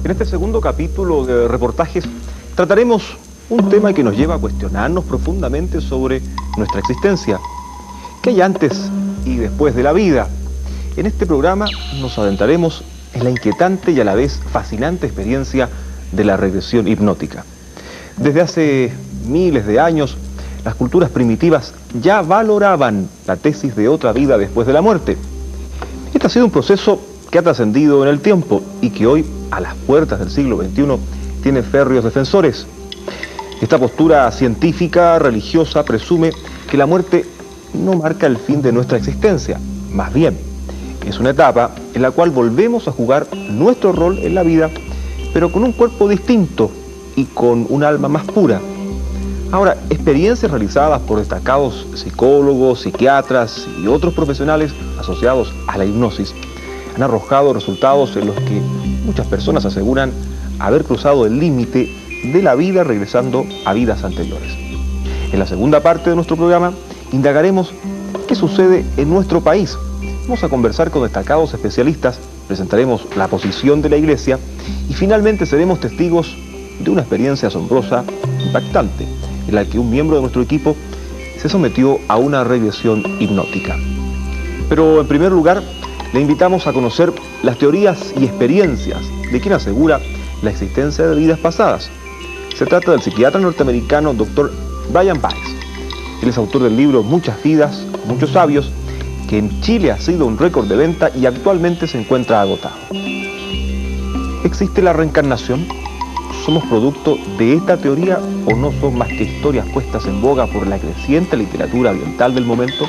En este segundo capítulo de reportajes trataremos un tema que nos lleva a cuestionarnos profundamente sobre nuestra existencia. ¿Qué hay antes y después de la vida? En este programa nos adentraremos en la inquietante y a la vez fascinante experiencia de la regresión hipnótica. Desde hace miles de años, las culturas primitivas ya valoraban la tesis de otra vida después de la muerte. Este ha sido un proceso que ha trascendido en el tiempo y que hoy, a las puertas del siglo XXI, tiene férreos defensores. Esta postura científica, religiosa, presume que la muerte no marca el fin de nuestra existencia, más bien, es una etapa en la cual volvemos a jugar nuestro rol en la vida, pero con un cuerpo distinto y con un alma más pura. Ahora, experiencias realizadas por destacados psicólogos, psiquiatras y otros profesionales asociados a la hipnosis han arrojado resultados en los que muchas personas aseguran haber cruzado el límite de la vida regresando a vidas anteriores. En la segunda parte de nuestro programa indagaremos qué sucede en nuestro país. Vamos a conversar con destacados especialistas, presentaremos la posición de la Iglesia y finalmente seremos testigos de una experiencia asombrosa, impactante, en la que un miembro de nuestro equipo se sometió a una regresión hipnótica. Pero en primer lugar, le invitamos a conocer las teorías y experiencias de quien asegura la existencia de vidas pasadas. Se trata del psiquiatra norteamericano Dr. Brian Weiss. Él es autor del libro Muchas vidas, muchos sabios, que en Chile ha sido un récord de venta y actualmente se encuentra agotado. ¿Existe la reencarnación? ¿Somos producto de esta teoría o no son más que historias puestas en boga por la creciente literatura oriental del momento?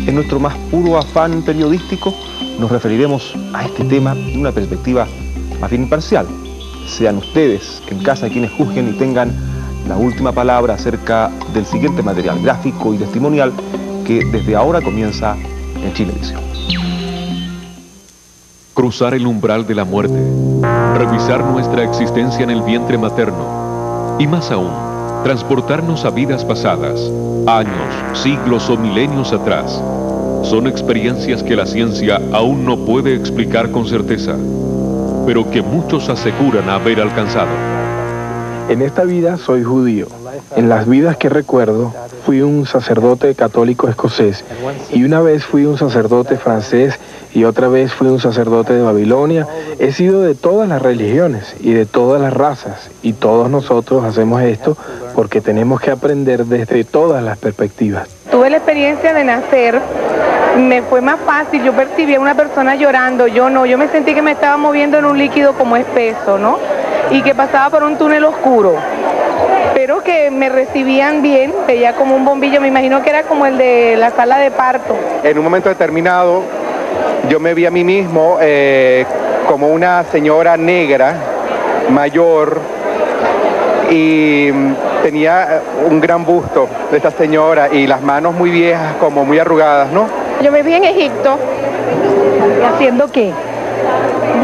En nuestro más puro afán periodístico nos referiremos a este tema de una perspectiva más bien imparcial. Sean ustedes en casa quienes juzguen y tengan la última palabra acerca del siguiente material gráfico y testimonial que desde ahora comienza en Chilevisión. Cruzar el umbral de la muerte, revisar nuestra existencia en el vientre materno y más aún, transportarnos a vidas pasadas, años, siglos o milenios atrás. Son experiencias que la ciencia aún no puede explicar con certeza, pero que muchos aseguran haber alcanzado. En esta vida soy judío. En las vidas que recuerdo, fui un sacerdote católico escocés y una vez fui un sacerdote francés y otra vez fui un sacerdote de Babilonia. He sido de todas las religiones y de todas las razas y todos nosotros hacemos esto porque tenemos que aprender desde todas las perspectivas. Tuve la experiencia de nacer, me fue más fácil, yo percibí a una persona llorando, yo me sentí que me estaba moviendo en un líquido como espeso, ¿no? Y que pasaba por un túnel oscuro, pero que me recibían bien, veía como un bombillo, me imagino que era como el de la sala de parto. En un momento determinado, yo me vi a mí mismo como una señora negra, mayor, y tenía un gran busto de esta señora y las manos muy viejas, como muy arrugadas, ¿no? Yo me vi en Egipto. ¿Haciendo qué?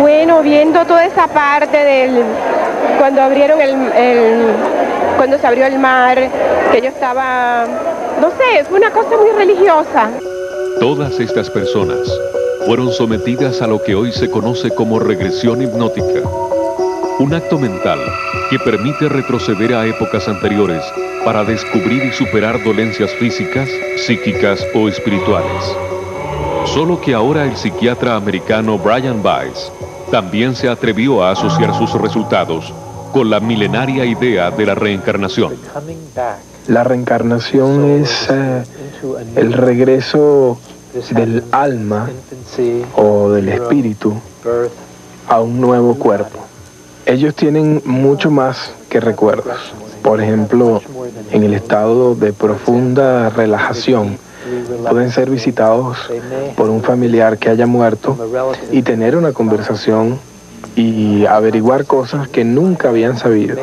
Bueno, viendo toda esa parte del... Cuando abrieron cuando se abrió el mar, que yo estaba... No sé, es una cosa muy religiosa. Todas estas personas fueron sometidas a lo que hoy se conoce como regresión hipnótica, un acto mental que permite retroceder a épocas anteriores para descubrir y superar dolencias físicas, psíquicas o espirituales. Solo que ahora el psiquiatra americano Brian Weiss también se atrevió a asociar sus resultados con la milenaria idea de la reencarnación. La reencarnación es el regreso del alma o del espíritu a un nuevo cuerpo. Ellos tienen mucho más que recuerdos. Por ejemplo, en el estado de profunda relajación, pueden ser visitados por un familiar que haya muerto y tener una conversación y averiguar cosas que nunca habían sabido.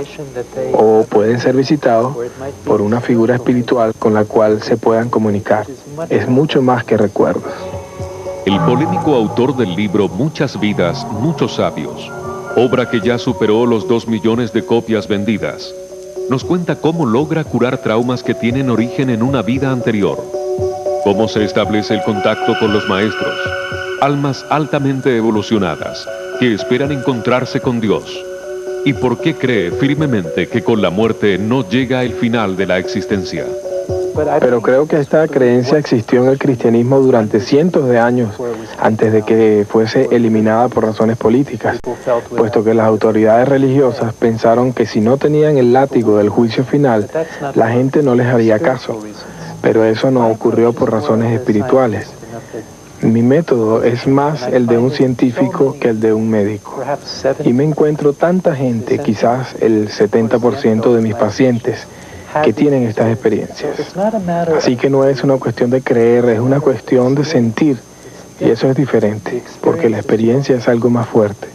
O pueden ser visitados por una figura espiritual con la cual se puedan comunicar. Es mucho más que recuerdos. El polémico autor del libro Muchas vidas, muchos sabios, obra que ya superó los 2 millones de copias vendidas, nos cuenta cómo logra curar traumas que tienen origen en una vida anterior, cómo se establece el contacto con los maestros, almas altamente evolucionadas, que esperan encontrarse con Dios? ¿Y por qué cree firmemente que con la muerte no llega el final de la existencia? Pero creo que esta creencia existió en el cristianismo durante cientos de años antes de que fuese eliminada por razones políticas, puesto que las autoridades religiosas pensaron que si no tenían el látigo del juicio final, la gente no les haría caso. Pero eso no ocurrió por razones espirituales. Mi método es más el de un científico que el de un médico. Y me encuentro tanta gente, quizás el 70% de mis pacientes, que tienen estas experiencias. Así que no es una cuestión de creer, es una cuestión de sentir. Y eso es diferente, porque la experiencia es algo más fuerte.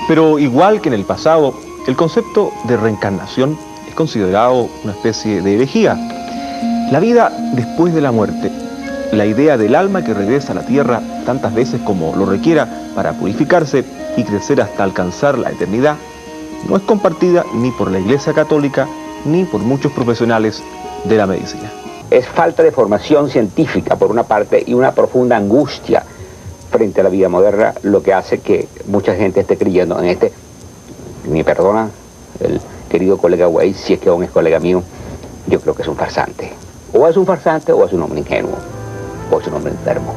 Pero igual que en el pasado, el concepto de reencarnación es considerado una especie de herejía. La vida después de la muerte, la idea del alma que regresa a la tierra tantas veces como lo requiera para purificarse y crecer hasta alcanzar la eternidad, no es compartida ni por la Iglesia Católica ni por muchos profesionales de la medicina. Es falta de formación científica por una parte y una profunda angustia frente a la vida moderna lo que hace que mucha gente esté creyendo en este, me perdona el querido colega Weiss, si es que aún es colega mío, yo creo que es un farsante. O es un farsante o es un hombre ingenuo, o es un hombre enfermo.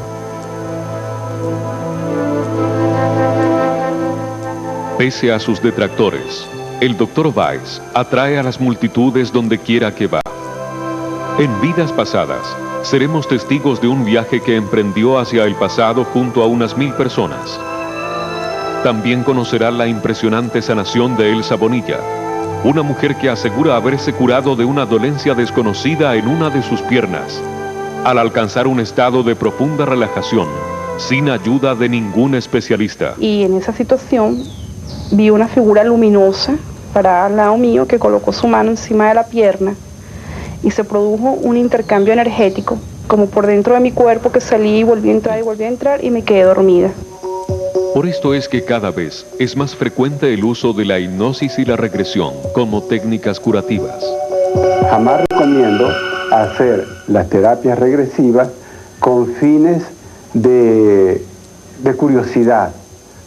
Pese a sus detractores, el Dr. Weiss atrae a las multitudes donde quiera que va. En vidas pasadas, seremos testigos de un viaje que emprendió hacia el pasado junto a unas 1000 personas. También conocerá la impresionante sanación de Elsa Bonilla, una mujer que asegura haberse curado de una dolencia desconocida en una de sus piernas, al alcanzar un estado de profunda relajación, sin ayuda de ningún especialista. Y en esa situación vi una figura luminosa parada al lado mío que colocó su mano encima de la pierna y se produjo un intercambio energético, como por dentro de mi cuerpo, que salí y volví a entrar y me quedé dormida. Por esto es que cada vez es más frecuente el uso de la hipnosis y la regresión como técnicas curativas. Jamás recomiendo hacer las terapias regresivas con fines de curiosidad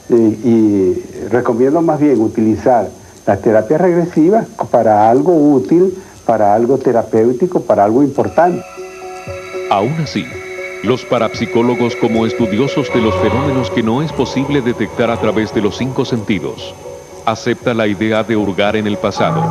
y recomiendo más bien utilizar las terapias regresivas para algo útil, para algo terapéutico, para algo importante. Aún así, los parapsicólogos, como estudiosos de los fenómenos que no es posible detectar a través de los 5 sentidos, aceptan la idea de hurgar en el pasado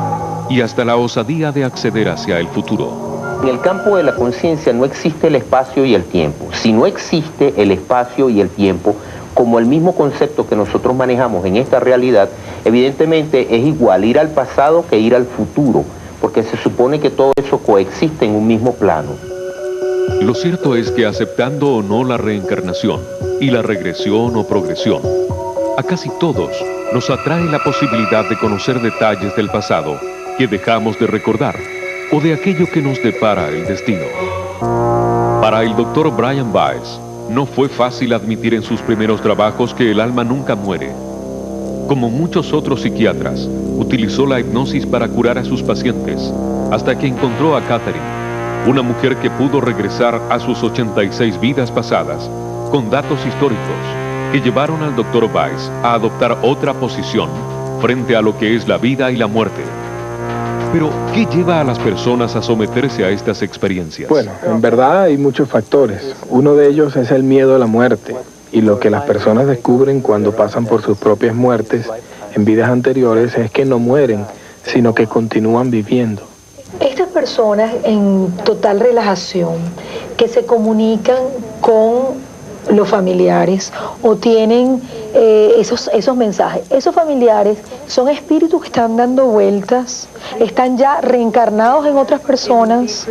y hasta la osadía de acceder hacia el futuro. En el campo de la conciencia no existe el espacio y el tiempo. Si no existe el espacio y el tiempo, como el mismo concepto que nosotros manejamos en esta realidad, evidentemente es igual ir al pasado que ir al futuro, porque se supone que todo eso coexiste en un mismo plano. Lo cierto es que aceptando o no la reencarnación y la regresión o progresión, a casi todos nos atrae la posibilidad de conocer detalles del pasado que dejamos de recordar o de aquello que nos depara el destino. Para el Dr. Brian Weiss, no fue fácil admitir en sus primeros trabajos que el alma nunca muere. Como muchos otros psiquiatras, utilizó la hipnosis para curar a sus pacientes, hasta que encontró a Catherine, una mujer que pudo regresar a sus 86 vidas pasadas, con datos históricos que llevaron al Dr. Weiss a adoptar otra posición frente a lo que es la vida y la muerte. Pero, ¿qué lleva a las personas a someterse a estas experiencias? Bueno, en verdad hay muchos factores. Uno de ellos es el miedo a la muerte y lo que las personas descubren cuando pasan por sus propias muertes en vidas anteriores es que no mueren, sino que continúan viviendo. Estas personas en total relajación, que se comunican con los familiares o tienen esos mensajes, esos familiares son espíritus que están dando vueltas, están ya reencarnados en otras personas.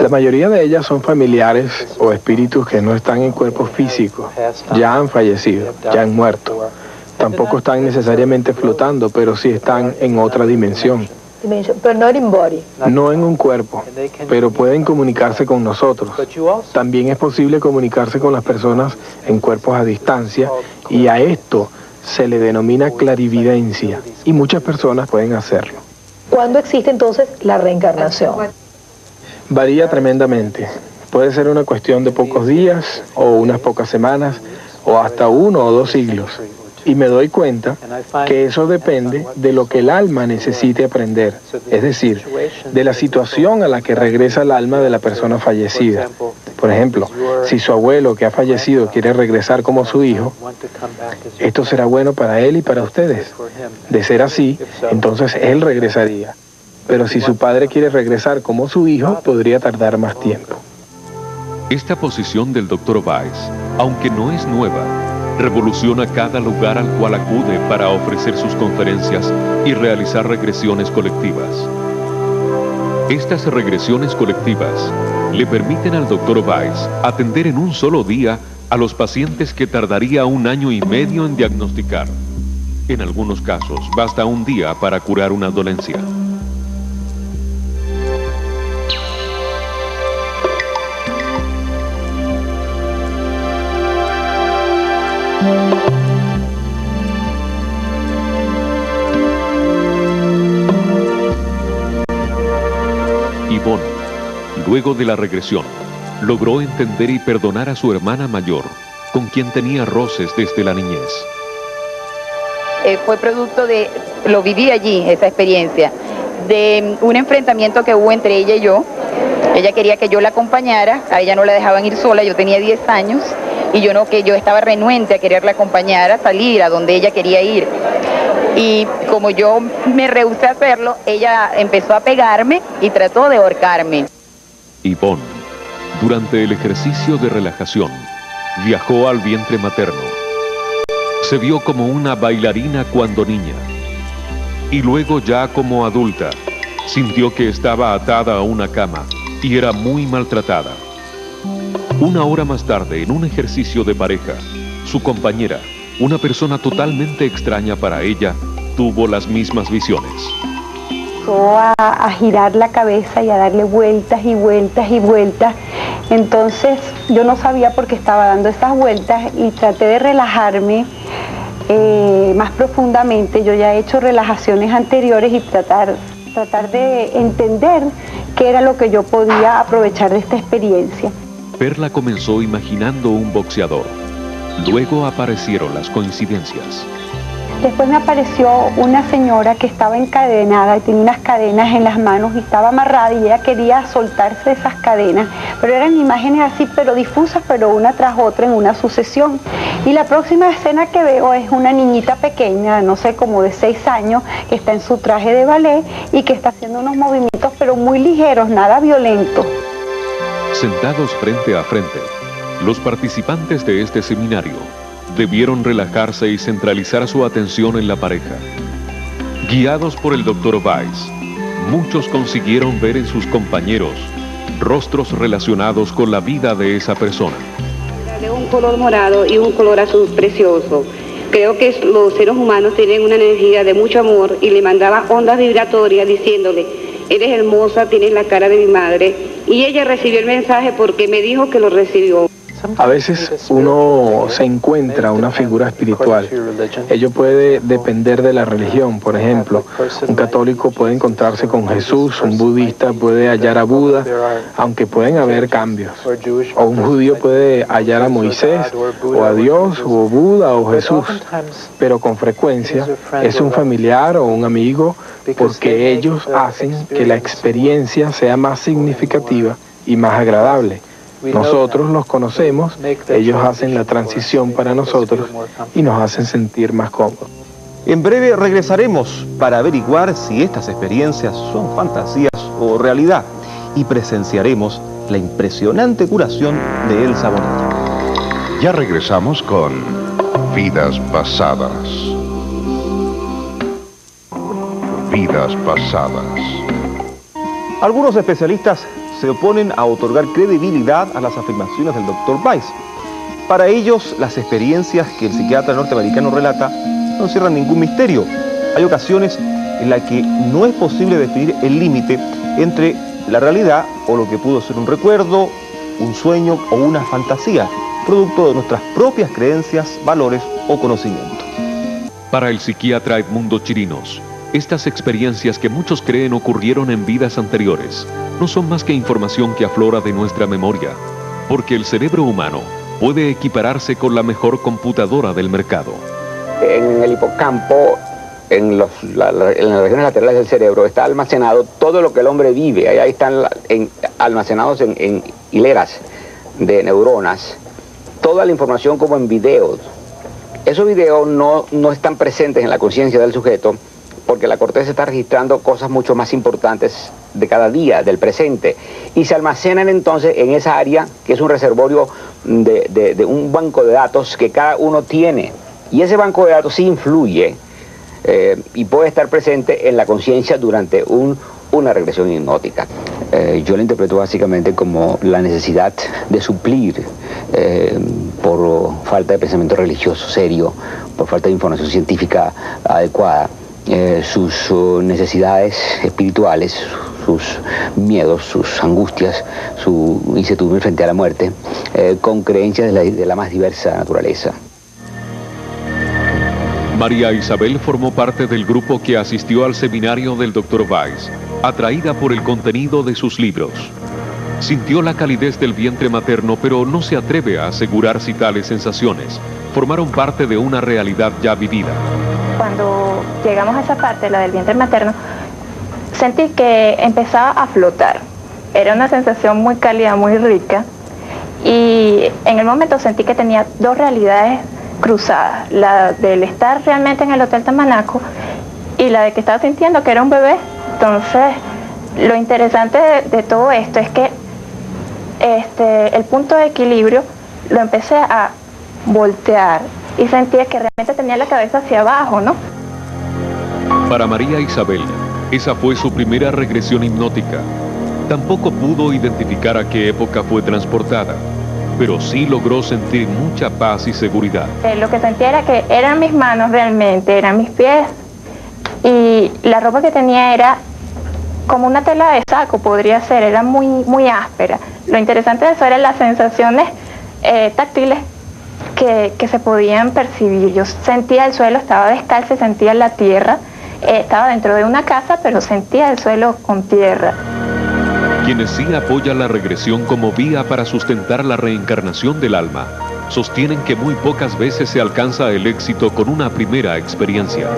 La mayoría de ellas son familiares o espíritus que no están en cuerpos físicos, ya han fallecido, ya han muerto. Tampoco están necesariamente flotando, pero sí están en otra dimensión. Pero no en body. No en un cuerpo, pero pueden comunicarse con nosotros. También es posible comunicarse con las personas en cuerpos a distancia y a esto se le denomina clarividencia y muchas personas pueden hacerlo. ¿Cuándo existe entonces la reencarnación? Varía tremendamente. Puede ser una cuestión de pocos días o unas pocas semanas o hasta 1 o 2 siglos. Y me doy cuenta que eso depende de lo que el alma necesite aprender, es decir, de la situación a la que regresa el alma de la persona fallecida. Por ejemplo, si su abuelo que ha fallecido quiere regresar como su hijo, esto será bueno para él y para ustedes. De ser así, entonces él regresaría. Pero si su padre quiere regresar como su hijo, podría tardar más tiempo. Esta posición del Dr. Weiss, aunque no es nueva, revoluciona cada lugar al cual acude para ofrecer sus conferencias y realizar regresiones colectivas. Estas regresiones colectivas le permiten al Dr. Weiss atender en un solo día a los pacientes que tardaría 1 año y medio en diagnosticar. En algunos casos, basta 1 día para curar una dolencia. Yvonne, luego de la regresión, logró entender y perdonar a su hermana mayor, con quien tenía roces desde la niñez. Fue producto de, lo viví allí, esa experiencia, de un enfrentamiento que hubo entre ella y yo. Ella quería que yo la acompañara, a ella no la dejaban ir sola, yo tenía 10 años, y yo estaba renuente a quererla acompañar, a salir a donde ella quería ir. Y como yo me rehusé a hacerlo, ella empezó a pegarme y trató de ahorcarme. Yvonne, durante el ejercicio de relajación, viajó al vientre materno. Se vio como una bailarina cuando niña. Y luego ya como adulta, sintió que estaba atada a una cama y era muy maltratada. 1 hora más tarde, en un ejercicio de pareja, su compañera, una persona totalmente extraña para ella, tuvo las mismas visiones. Empezó a girar la cabeza y a darle vueltas y vueltas y vueltas. Entonces yo no sabía por qué estaba dando estas vueltas y traté de relajarme más profundamente. Yo ya he hecho relajaciones anteriores y tratar de entender qué era lo que yo podía aprovechar de esta experiencia. Perla comenzó imaginando un boxeador. Luego aparecieron las coincidencias. Después me apareció una señora que estaba encadenada y tenía unas cadenas en las manos y estaba amarrada y ella quería soltarse de esas cadenas, pero eran imágenes así, pero difusas, pero una tras otra en una sucesión. Y la próxima escena que veo es una niñita pequeña, no sé, como de 6 años, que está en su traje de ballet y que está haciendo unos movimientos, pero muy ligeros, nada violentos. Sentados frente a frente, los participantes de este seminario debieron relajarse y centralizar su atención en la pareja. Guiados por el Dr. Weiss, muchos consiguieron ver en sus compañeros rostros relacionados con la vida de esa persona. De un color morado y un color azul precioso. Creo que los seres humanos tienen una energía de mucho amor y le mandaba ondas vibratorias diciéndole: eres hermosa, tienes la cara de mi madre. Y ella recibió el mensaje porque me dijo que lo recibió. A veces uno se encuentra una figura espiritual. Ello puede depender de la religión. Por ejemplo, un católico puede encontrarse con Jesús, un budista puede hallar a Buda, aunque pueden haber cambios. O un judío puede hallar a Moisés, o a Dios, o Buda, o Jesús. Pero con frecuencia es un familiar o un amigo, porque ellos hacen que la experiencia sea más significativa y más agradable. Nosotros los conocemos, ellos hacen la transición para nosotros y nos hacen sentir más cómodos. En breve regresaremos para averiguar si estas experiencias son fantasías o realidad y presenciaremos la impresionante curación de Elsa Bonilla. Ya regresamos con Vidas Pasadas. Vidas Pasadas. Algunos especialistas se oponen a otorgar credibilidad a las afirmaciones del Dr. Weiss. Para ellos, las experiencias que el psiquiatra norteamericano relata no encierran ningún misterio. Hay ocasiones en las que no es posible definir el límite entre la realidad o lo que pudo ser un recuerdo, un sueño o una fantasía, producto de nuestras propias creencias, valores o conocimientos. Para el psiquiatra Edmundo Chirinos, estas experiencias que muchos creen ocurrieron en vidas anteriores no son más que información que aflora de nuestra memoria, porque el cerebro humano puede equipararse con la mejor computadora del mercado. En el hipocampo, en las regiones laterales del cerebro, está almacenado todo lo que el hombre vive. Ahí están almacenados en hileras de neuronas, toda la información como en videos. Esos videos no están presentes en la conciencia del sujeto porque la corteza está registrando cosas mucho más importantes de cada día, del presente, y se almacenan entonces en esa área que es un reservorio de un banco de datos que cada uno tiene. Y ese banco de datos sí influye y puede estar presente en la conciencia durante una regresión hipnótica. Yo lo interpreto básicamente como la necesidad de suplir por falta de pensamiento religioso serio, por falta de información científica adecuada, sus necesidades espirituales, sus miedos, sus angustias, su incertidumbre frente a la muerte, con creencias de la más diversa naturaleza. María Isabel formó parte del grupo que asistió al seminario del Dr. Weiss, atraída por el contenido de sus libros. Sintió la calidez del vientre materno, pero no se atreve a asegurar si tales sensaciones formaron parte de una realidad ya vivida. Cuando llegamos a esa parte, la del vientre materno, sentí que empezaba a flotar. Era una sensación muy cálida, muy rica, y en el momento sentí que tenía dos realidades cruzadas, la del estar realmente en el Hotel Tamanaco y la de que estaba sintiendo que era un bebé. Entonces, lo interesante de todo esto es que el punto de equilibrio lo empecé a voltear y sentía que realmente tenía la cabeza hacia abajo, ¿no? Para María Isabel, esa fue su primera regresión hipnótica. Tampoco pudo identificar a qué época fue transportada, pero sí logró sentir mucha paz y seguridad. Lo que sentía era que eran mis manos realmente, eran mis pies, y la ropa que tenía era como una tela de saco, podría ser, era muy áspera. Lo interesante de eso eran las sensaciones táctiles que se podían percibir. Yo sentía el suelo, estaba descalza, sentía la tierra, estaba dentro de una casa, pero sentía el suelo con tierra. Quienes sí apoyan la regresión como vía para sustentar la reencarnación del alma, sostienen que muy pocas veces se alcanza el éxito con una primera experiencia.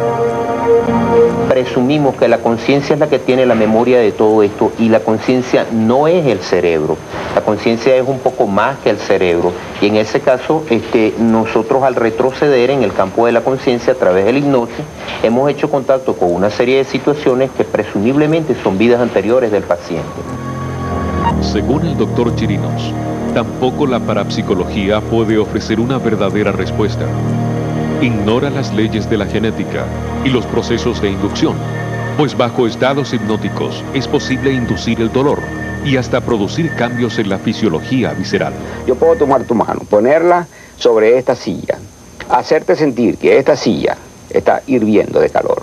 Presumimos que la conciencia es la que tiene la memoria de todo esto, y la conciencia no es el cerebro. La conciencia es un poco más que el cerebro, y en ese caso nosotros, al retroceder en el campo de la conciencia a través de la hipnosis, hemos hecho contacto con una serie de situaciones que presumiblemente son vidas anteriores del paciente. Según el doctor Chirinos, tampoco la parapsicología puede ofrecer una verdadera respuesta. Ignora las leyes de la genética y los procesos de inducción, pues bajo estados hipnóticos es posible inducir el dolor y hasta producir cambios en la fisiología visceral. Yo puedo tomar tu mano, ponerla sobre esta silla, hacerte sentir que esta silla está hirviendo de calor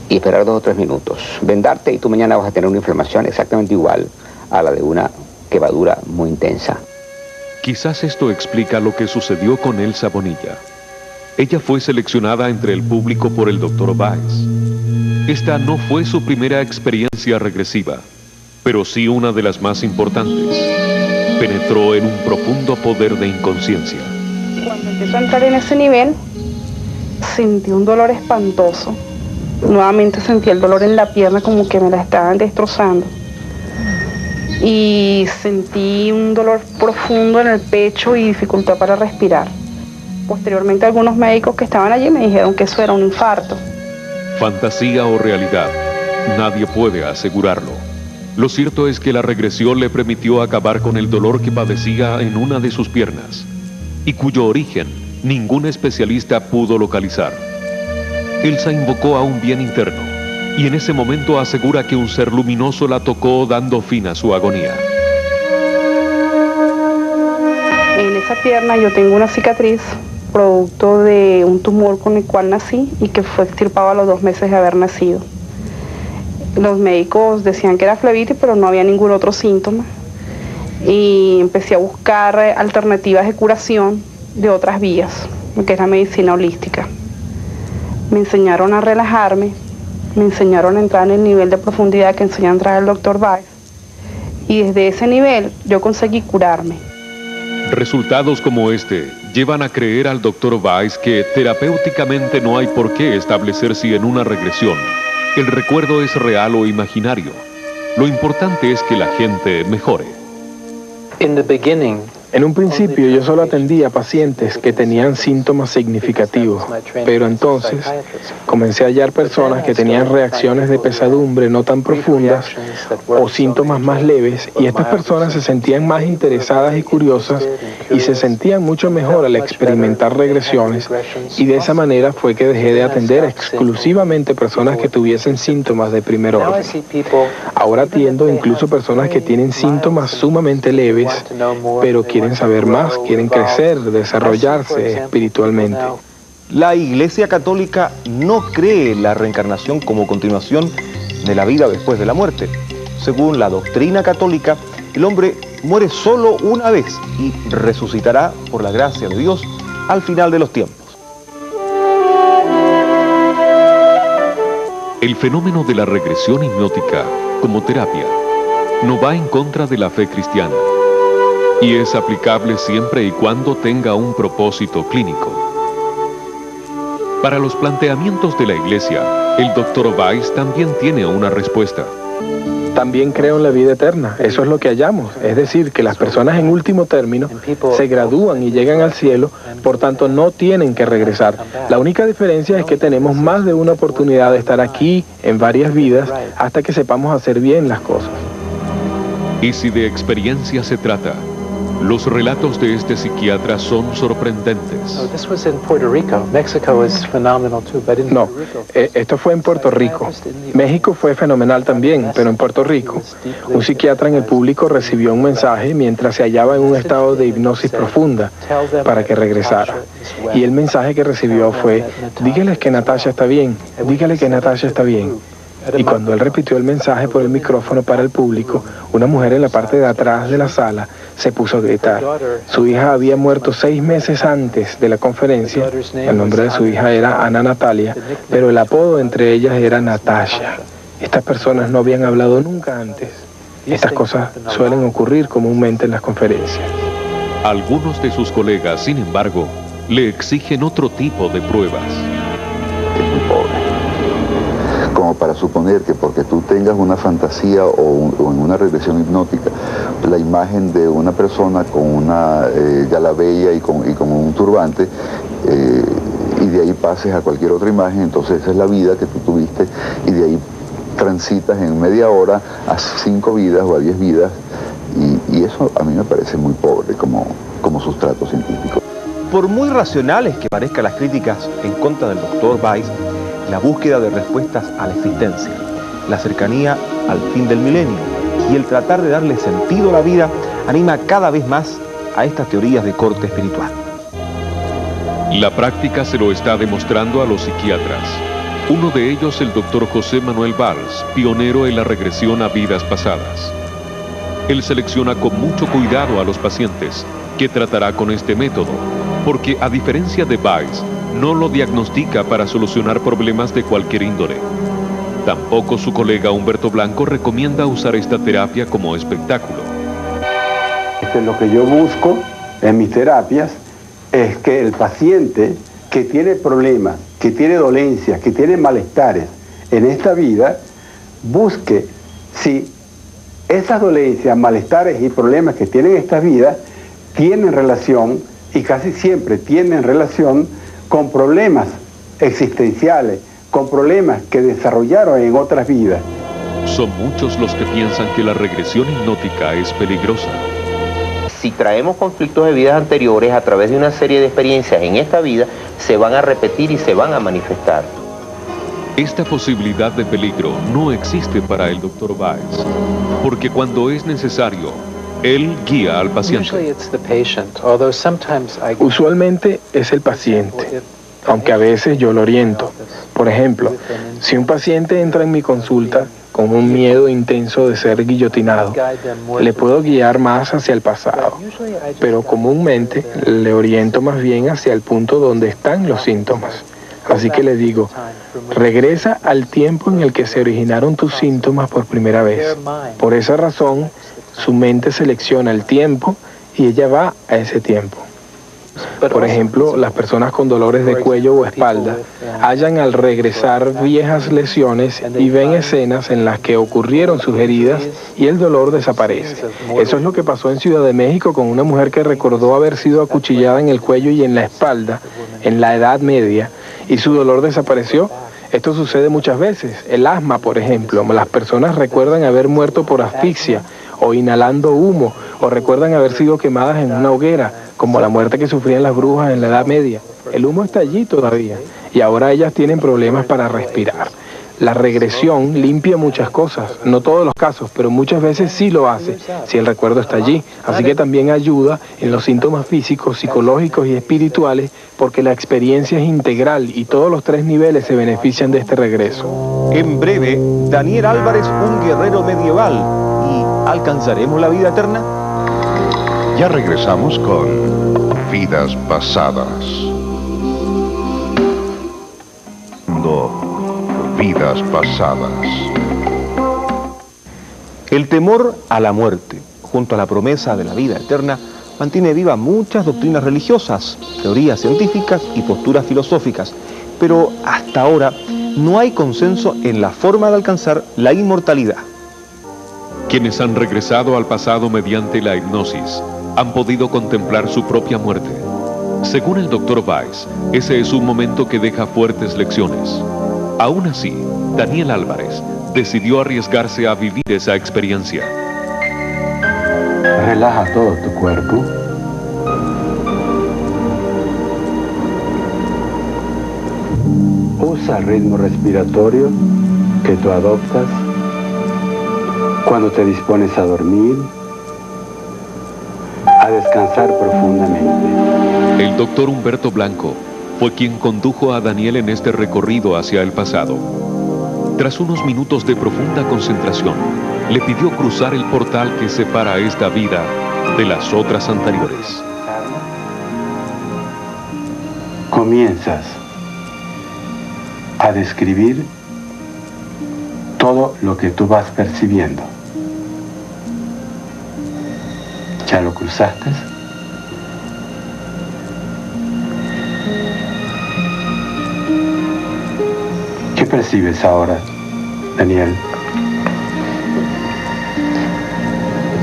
y esperar 2 o 3 minutos, vendarte, y tú mañana vas a tener una inflamación exactamente igual a la de una quemadura muy intensa. Quizás esto explica lo que sucedió con Elsa Bonilla. Ella fue seleccionada entre el público por el Dr. Weiss. Esta no fue su primera experiencia regresiva, pero sí una de las más importantes. Penetró en un profundo poder de inconsciencia. Cuando empezó a entrar en ese nivel, sentí un dolor espantoso. Nuevamente sentí el dolor en la pierna, como que me la estaban destrozando. Y sentí un dolor profundo en el pecho y dificultad para respirar. Posteriormente, algunos médicos que estaban allí me dijeron que eso era un infarto. Fantasía o realidad, nadie puede asegurarlo. Lo cierto es que la regresión le permitió acabar con el dolor que padecía en una de sus piernas, y cuyo origen ningún especialista pudo localizar. Elsa invocó a un bien interno, y en ese momento asegura que un ser luminoso la tocó dando fin a su agonía. En esa pierna yo tengo una cicatriz producto de un tumor con el cual nací y que fue extirpado a los 2 meses de haber nacido. Los médicos decían que era flebitis, pero no había ningún otro síntoma. Y empecé a buscar alternativas de curación de otras vías, que es la medicina holística. Me enseñaron a relajarme, me enseñaron a entrar en el nivel de profundidad que enseña a entrar el Dr. Weiss, y desde ese nivel yo conseguí curarme. Resultados como este llevan a creer al Dr. Weiss que terapéuticamente no hay por qué establecer si en una regresión el recuerdo es real o imaginario. Lo importante es que la gente mejore. En un principio yo solo atendía a pacientes que tenían síntomas significativos, pero entonces comencé a hallar personas que tenían reacciones de pesadumbre no tan profundas o síntomas más leves, y estas personas se sentían más interesadas y curiosas y se sentían mucho mejor al experimentar regresiones, y de esa manera fue que dejé de atender exclusivamente personas que tuviesen síntomas de primer orden. Ahora atiendo incluso personas que tienen síntomas sumamente leves, pero quieren saber más, quieren crecer, desarrollarse espiritualmente. La Iglesia Católica no cree la reencarnación como continuación de la vida después de la muerte. Según la doctrina católica, el hombre muere solo una vez y resucitará por la gracia de Dios al final de los tiempos. El fenómeno de la regresión hipnótica como terapia no va en contra de la fe cristiana y es aplicable siempre y cuando tenga un propósito clínico. Para los planteamientos de la Iglesia, el Dr. Weiss también tiene una respuesta. También creo en la vida eterna, eso es lo que hallamos, es decir, que las personas en último término se gradúan y llegan al cielo, por tanto no tienen que regresar. La única diferencia es que tenemos más de una oportunidad de estar aquí en varias vidas hasta que sepamos hacer bien las cosas. Y si de experiencia se trata, los relatos de este psiquiatra son sorprendentes. No, esto fue en Puerto Rico. México fue fenomenal también, pero en Puerto Rico, un psiquiatra en el público recibió un mensaje mientras se hallaba en un estado de hipnosis profunda para que regresara. Y el mensaje que recibió fue: dígales que Natasha está bien, dígale que Natasha está bien. Y cuando él repitió el mensaje por el micrófono para el público, una mujer en la parte de atrás de la sala se puso a gritar. Su hija había muerto 6 meses antes de la conferencia. El nombre de su hija era Ana Natalia, pero el apodo entre ellas era Natasha. Estas personas no habían hablado nunca antes. Estas cosas suelen ocurrir comúnmente en las conferencias. Algunos de sus colegas, sin embargo, le exigen otro tipo de pruebas. Es muy pobre. Como para suponer que porque tú tengas una fantasía o en una regresión hipnótica, la imagen de una persona con una galabella y con un turbante, y de ahí pases a cualquier otra imagen, entonces esa es la vida que tú tuviste, y de ahí transitas en media hora a 5 vidas o a 10 vidas, y eso a mí me parece muy pobre como sustrato científico. Por muy racionales que parezcan las críticas en contra del Dr. Weiss, la búsqueda de respuestas a la existencia, la cercanía al fin del milenio y el tratar de darle sentido a la vida anima cada vez más a estas teorías de corte espiritual. La práctica se lo está demostrando a los psiquiatras. Uno de ellos, el Dr. José Manuel Valls, pionero en la regresión a vidas pasadas. Él selecciona con mucho cuidado a los pacientes que tratará con este método, porque a diferencia de Weiss, no lo diagnostica para solucionar problemas de cualquier índole. Tampoco su colega Humberto Blanco recomienda usar esta terapia como espectáculo. Lo que yo busco en mis terapias es que el paciente que tiene problemas, que tiene dolencias, que tiene malestares en esta vida, busque si esas dolencias, malestares y problemas que tienen en esta vida tienen relación, y casi siempre tienen relación, con problemas existenciales, con problemas que desarrollaron en otras vidas. Son muchos los que piensan que la regresión hipnótica es peligrosa. Si traemos conflictos de vidas anteriores a través de una serie de experiencias en esta vida, se van a repetir y se van a manifestar. Esta posibilidad de peligro no existe para el Dr. Weiss, porque cuando es necesario, él guía al paciente. Usualmente es el paciente, aunque a veces yo lo oriento. Por ejemplo, si un paciente entra en mi consulta con un miedo intenso de ser guillotinado, le puedo guiar más hacia el pasado, pero comúnmente le oriento más bien hacia el punto donde están los síntomas. Así que le digo, regresa al tiempo en el que se originaron tus síntomas por primera vez. Por esa razón, su mente selecciona el tiempo y ella va a ese tiempo. Por ejemplo, las personas con dolores de cuello o espalda hallan al regresar viejas lesiones y ven escenas en las que ocurrieron sus heridas y el dolor desaparece. Eso es lo que pasó en Ciudad de México con una mujer que recordó haber sido acuchillada en el cuello y en la espalda en la Edad Media y su dolor desapareció. Esto sucede muchas veces. El asma, por ejemplo, las personas recuerdan haber muerto por asfixia o inhalando humo, o recuerdan haber sido quemadas en una hoguera, como la muerte que sufrían las brujas en la Edad Media. El humo está allí todavía, y ahora ellas tienen problemas para respirar. La regresión limpia muchas cosas, no todos los casos, pero muchas veces sí lo hace, si el recuerdo está allí. Así que también ayuda en los síntomas físicos, psicológicos y espirituales, porque la experiencia es integral y todos los 3 niveles se benefician de este regreso. En breve, Daniel Álvarez, un guerrero medieval. ¿Y alcanzaremos la vida eterna? Ya regresamos con Vidas Pasadas. Vidas Pasadas. El temor a la muerte, junto a la promesa de la vida eterna, mantiene viva muchas doctrinas religiosas, teorías científicas y posturas filosóficas, pero hasta ahora no hay consenso en la forma de alcanzar la inmortalidad. Quienes han regresado al pasado mediante la hipnosis han podido contemplar su propia muerte. Según el Dr. Weiss, ese es un momento que deja fuertes lecciones. Aún así, Daniel Álvarez decidió arriesgarse a vivir esa experiencia. Relaja todo tu cuerpo. Usa el ritmo respiratorio que tú adoptas cuando te dispones a dormir, a descansar profundamente. El doctor Humberto Blanco fue quien condujo a Daniel en este recorrido hacia el pasado. Tras unos minutos de profunda concentración, le pidió cruzar el portal que separa esta vida de las otras anteriores. Comienzas a describir todo lo que tú vas percibiendo. ¿Ya lo cruzaste? ¿Qué percibes ahora, Daniel?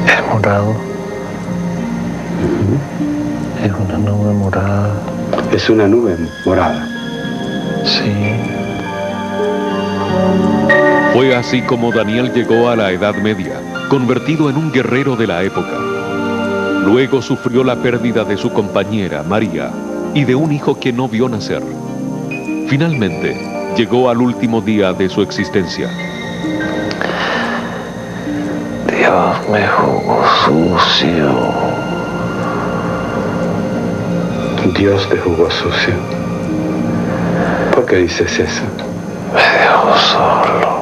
Es morado. Es una nube morada. Es una nube morada. Sí. Fue así como Daniel llegó a la Edad Media, convertido en un guerrero de la época. Luego sufrió la pérdida de su compañera, María, y de un hijo que no vio nacer. Finalmente, llegó al último día de su existencia. Dios me jugó sucio. Dios te jugó sucio. ¿Por qué dices eso? Me dejó solo.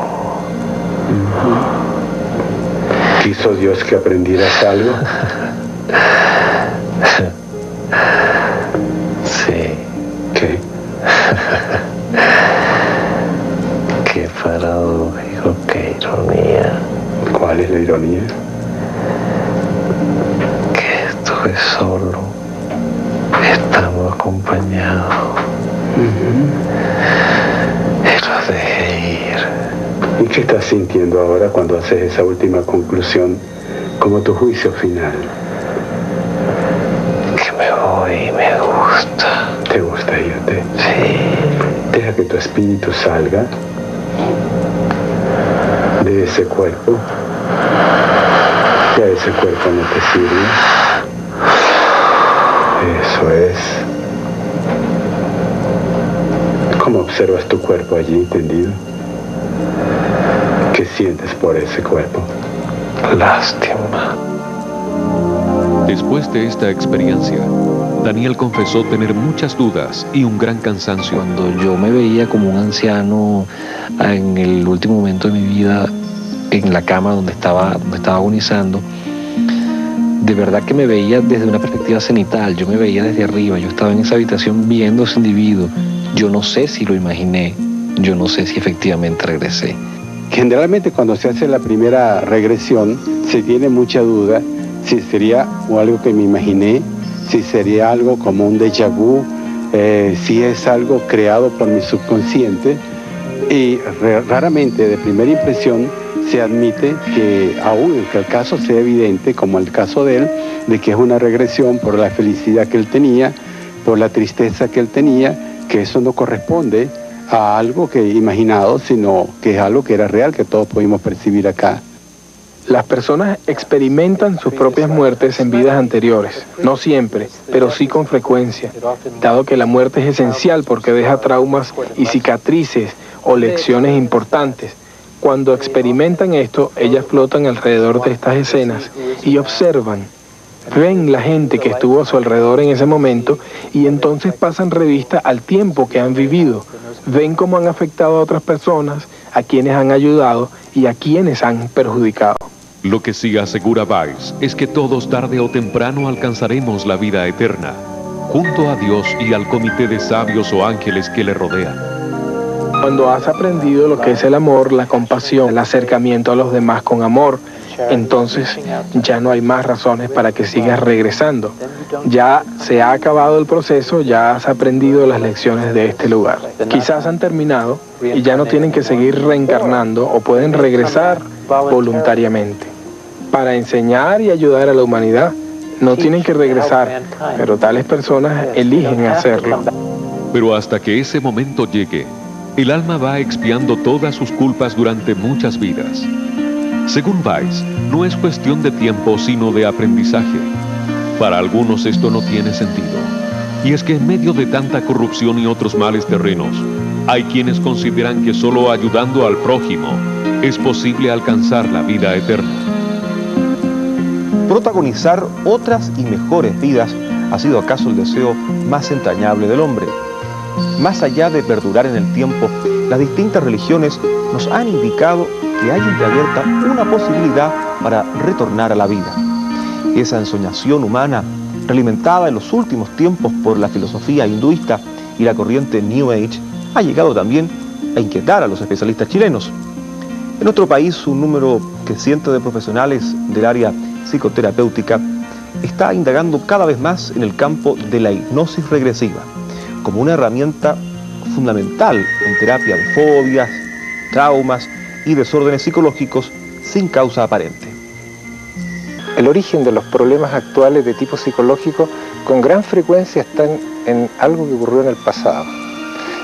¿Quiso Dios que aprendieras algo? Sí. ¿Qué? Qué paradójico, qué ironía. ¿Cuál es la ironía? Que estuve solo, estando acompañado. Y los dejé ir. ¿Y qué estás sintiendo ahora cuando haces esa última conclusión como tu juicio final? Que me voy y me gusta. ¿Te gusta irte? Sí. Deja que tu espíritu salga de ese cuerpo. Ya ese cuerpo no te sirve. Eso es. ¿Cómo observas tu cuerpo allí tendido? ¿Qué sientes por ese cuerpo? Lástima. Después de esta experiencia, Daniel confesó tener muchas dudas y un gran cansancio. Cuando yo me veía como un anciano en el último momento de mi vida, en la cama donde estaba agonizando, de verdad que me veía desde una perspectiva cenital, yo me veía desde arriba, yo estaba en esa habitación viendo a ese individuo. Yo no sé si lo imaginé, yo no sé si efectivamente regresé. Generalmente cuando se hace la primera regresión se tiene mucha duda si sería algo que me imaginé, si sería algo como un déjà vu, si es algo creado por mi subconsciente. Y raramente, de primera impresión, se admite que, aún que el caso sea evidente, como el caso de él, de que es una regresión por la felicidad que él tenía, por la tristeza que él tenía, que eso no corresponde a algo que imaginado, sino que es algo que era real, que todos pudimos percibir acá. Las personas experimentan sus propias muertes en vidas anteriores, no siempre, pero sí con frecuencia, dado que la muerte es esencial porque deja traumas y cicatrices o lecciones importantes. Cuando experimentan esto, ellas flotan alrededor de estas escenas y observan, ven la gente que estuvo a su alrededor en ese momento y entonces pasan revista al tiempo que han vivido, ven cómo han afectado a otras personas, a quienes han ayudado y a quienes han perjudicado. Lo que sí asegura Weiss es que todos tarde o temprano alcanzaremos la vida eterna, junto a Dios y al comité de sabios o ángeles que le rodean. Cuando has aprendido lo que es el amor, la compasión, el acercamiento a los demás con amor, entonces ya no hay más razones para que sigas regresando. Ya se ha acabado el proceso, ya has aprendido las lecciones de este lugar. Quizás han terminado y ya no tienen que seguir reencarnando o pueden regresar voluntariamente. Para enseñar y ayudar a la humanidad, no tienen que regresar, pero tales personas eligen hacerlo. Pero hasta que ese momento llegue, el alma va expiando todas sus culpas durante muchas vidas. Según Weiss, no es cuestión de tiempo, sino de aprendizaje. Para algunos esto no tiene sentido. Y es que en medio de tanta corrupción y otros males terrenos, hay quienes consideran que solo ayudando al prójimo es posible alcanzar la vida eterna. Protagonizar otras y mejores vidas ha sido acaso el deseo más entrañable del hombre. Más allá de perdurar en el tiempo, las distintas religiones nos han indicado que hay entreabierta una posibilidad para retornar a la vida. Esa ensoñación humana, realimentada en los últimos tiempos por la filosofía hinduista y la corriente New Age, ha llegado también a inquietar a los especialistas chilenos. En nuestro país, un número creciente de profesionales del área psicoterapéutica está indagando cada vez más en el campo de la hipnosis regresiva, como una herramienta fundamental en terapia de fobias, traumas y desórdenes psicológicos sin causa aparente. El origen de los problemas actuales de tipo psicológico con gran frecuencia están en algo que ocurrió en el pasado.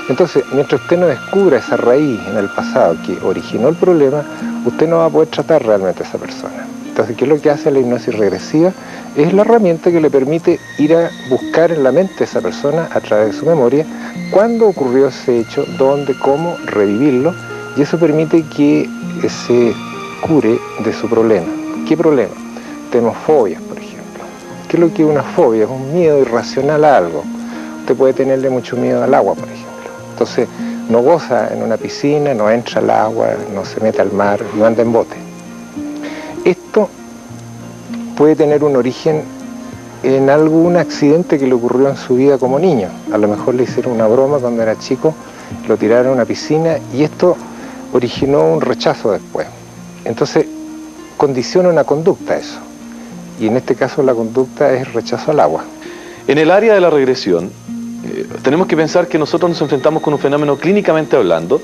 Entonces, mientras usted no descubra esa raíz en el pasado que originó el problema, usted no va a poder tratar realmente a esa persona. Entonces, ¿qué es lo que hace la hipnosis regresiva? Es la herramienta que le permite ir a buscar en la mente de esa persona, a través de su memoria, cuándo ocurrió ese hecho, dónde, cómo, revivirlo, y eso permite que se cure de su problema. ¿Qué problema? Tenemos fobias, por ejemplo. ¿Qué es lo que es una fobia? Es un miedo irracional a algo. Usted puede tenerle mucho miedo al agua, por ejemplo. Entonces, no goza en una piscina, no entra al agua, no se mete al mar, no anda en bote. Esto puede tener un origen en algún accidente que le ocurrió en su vida como niño. A lo mejor le hicieron una broma cuando era chico, lo tiraron a una piscina y esto originó un rechazo después. Entonces, condiciona una conducta eso. Y en este caso la conducta es rechazo al agua. En el área de la regresión, tenemos que pensar que nosotros nos enfrentamos con un fenómeno clínicamente hablando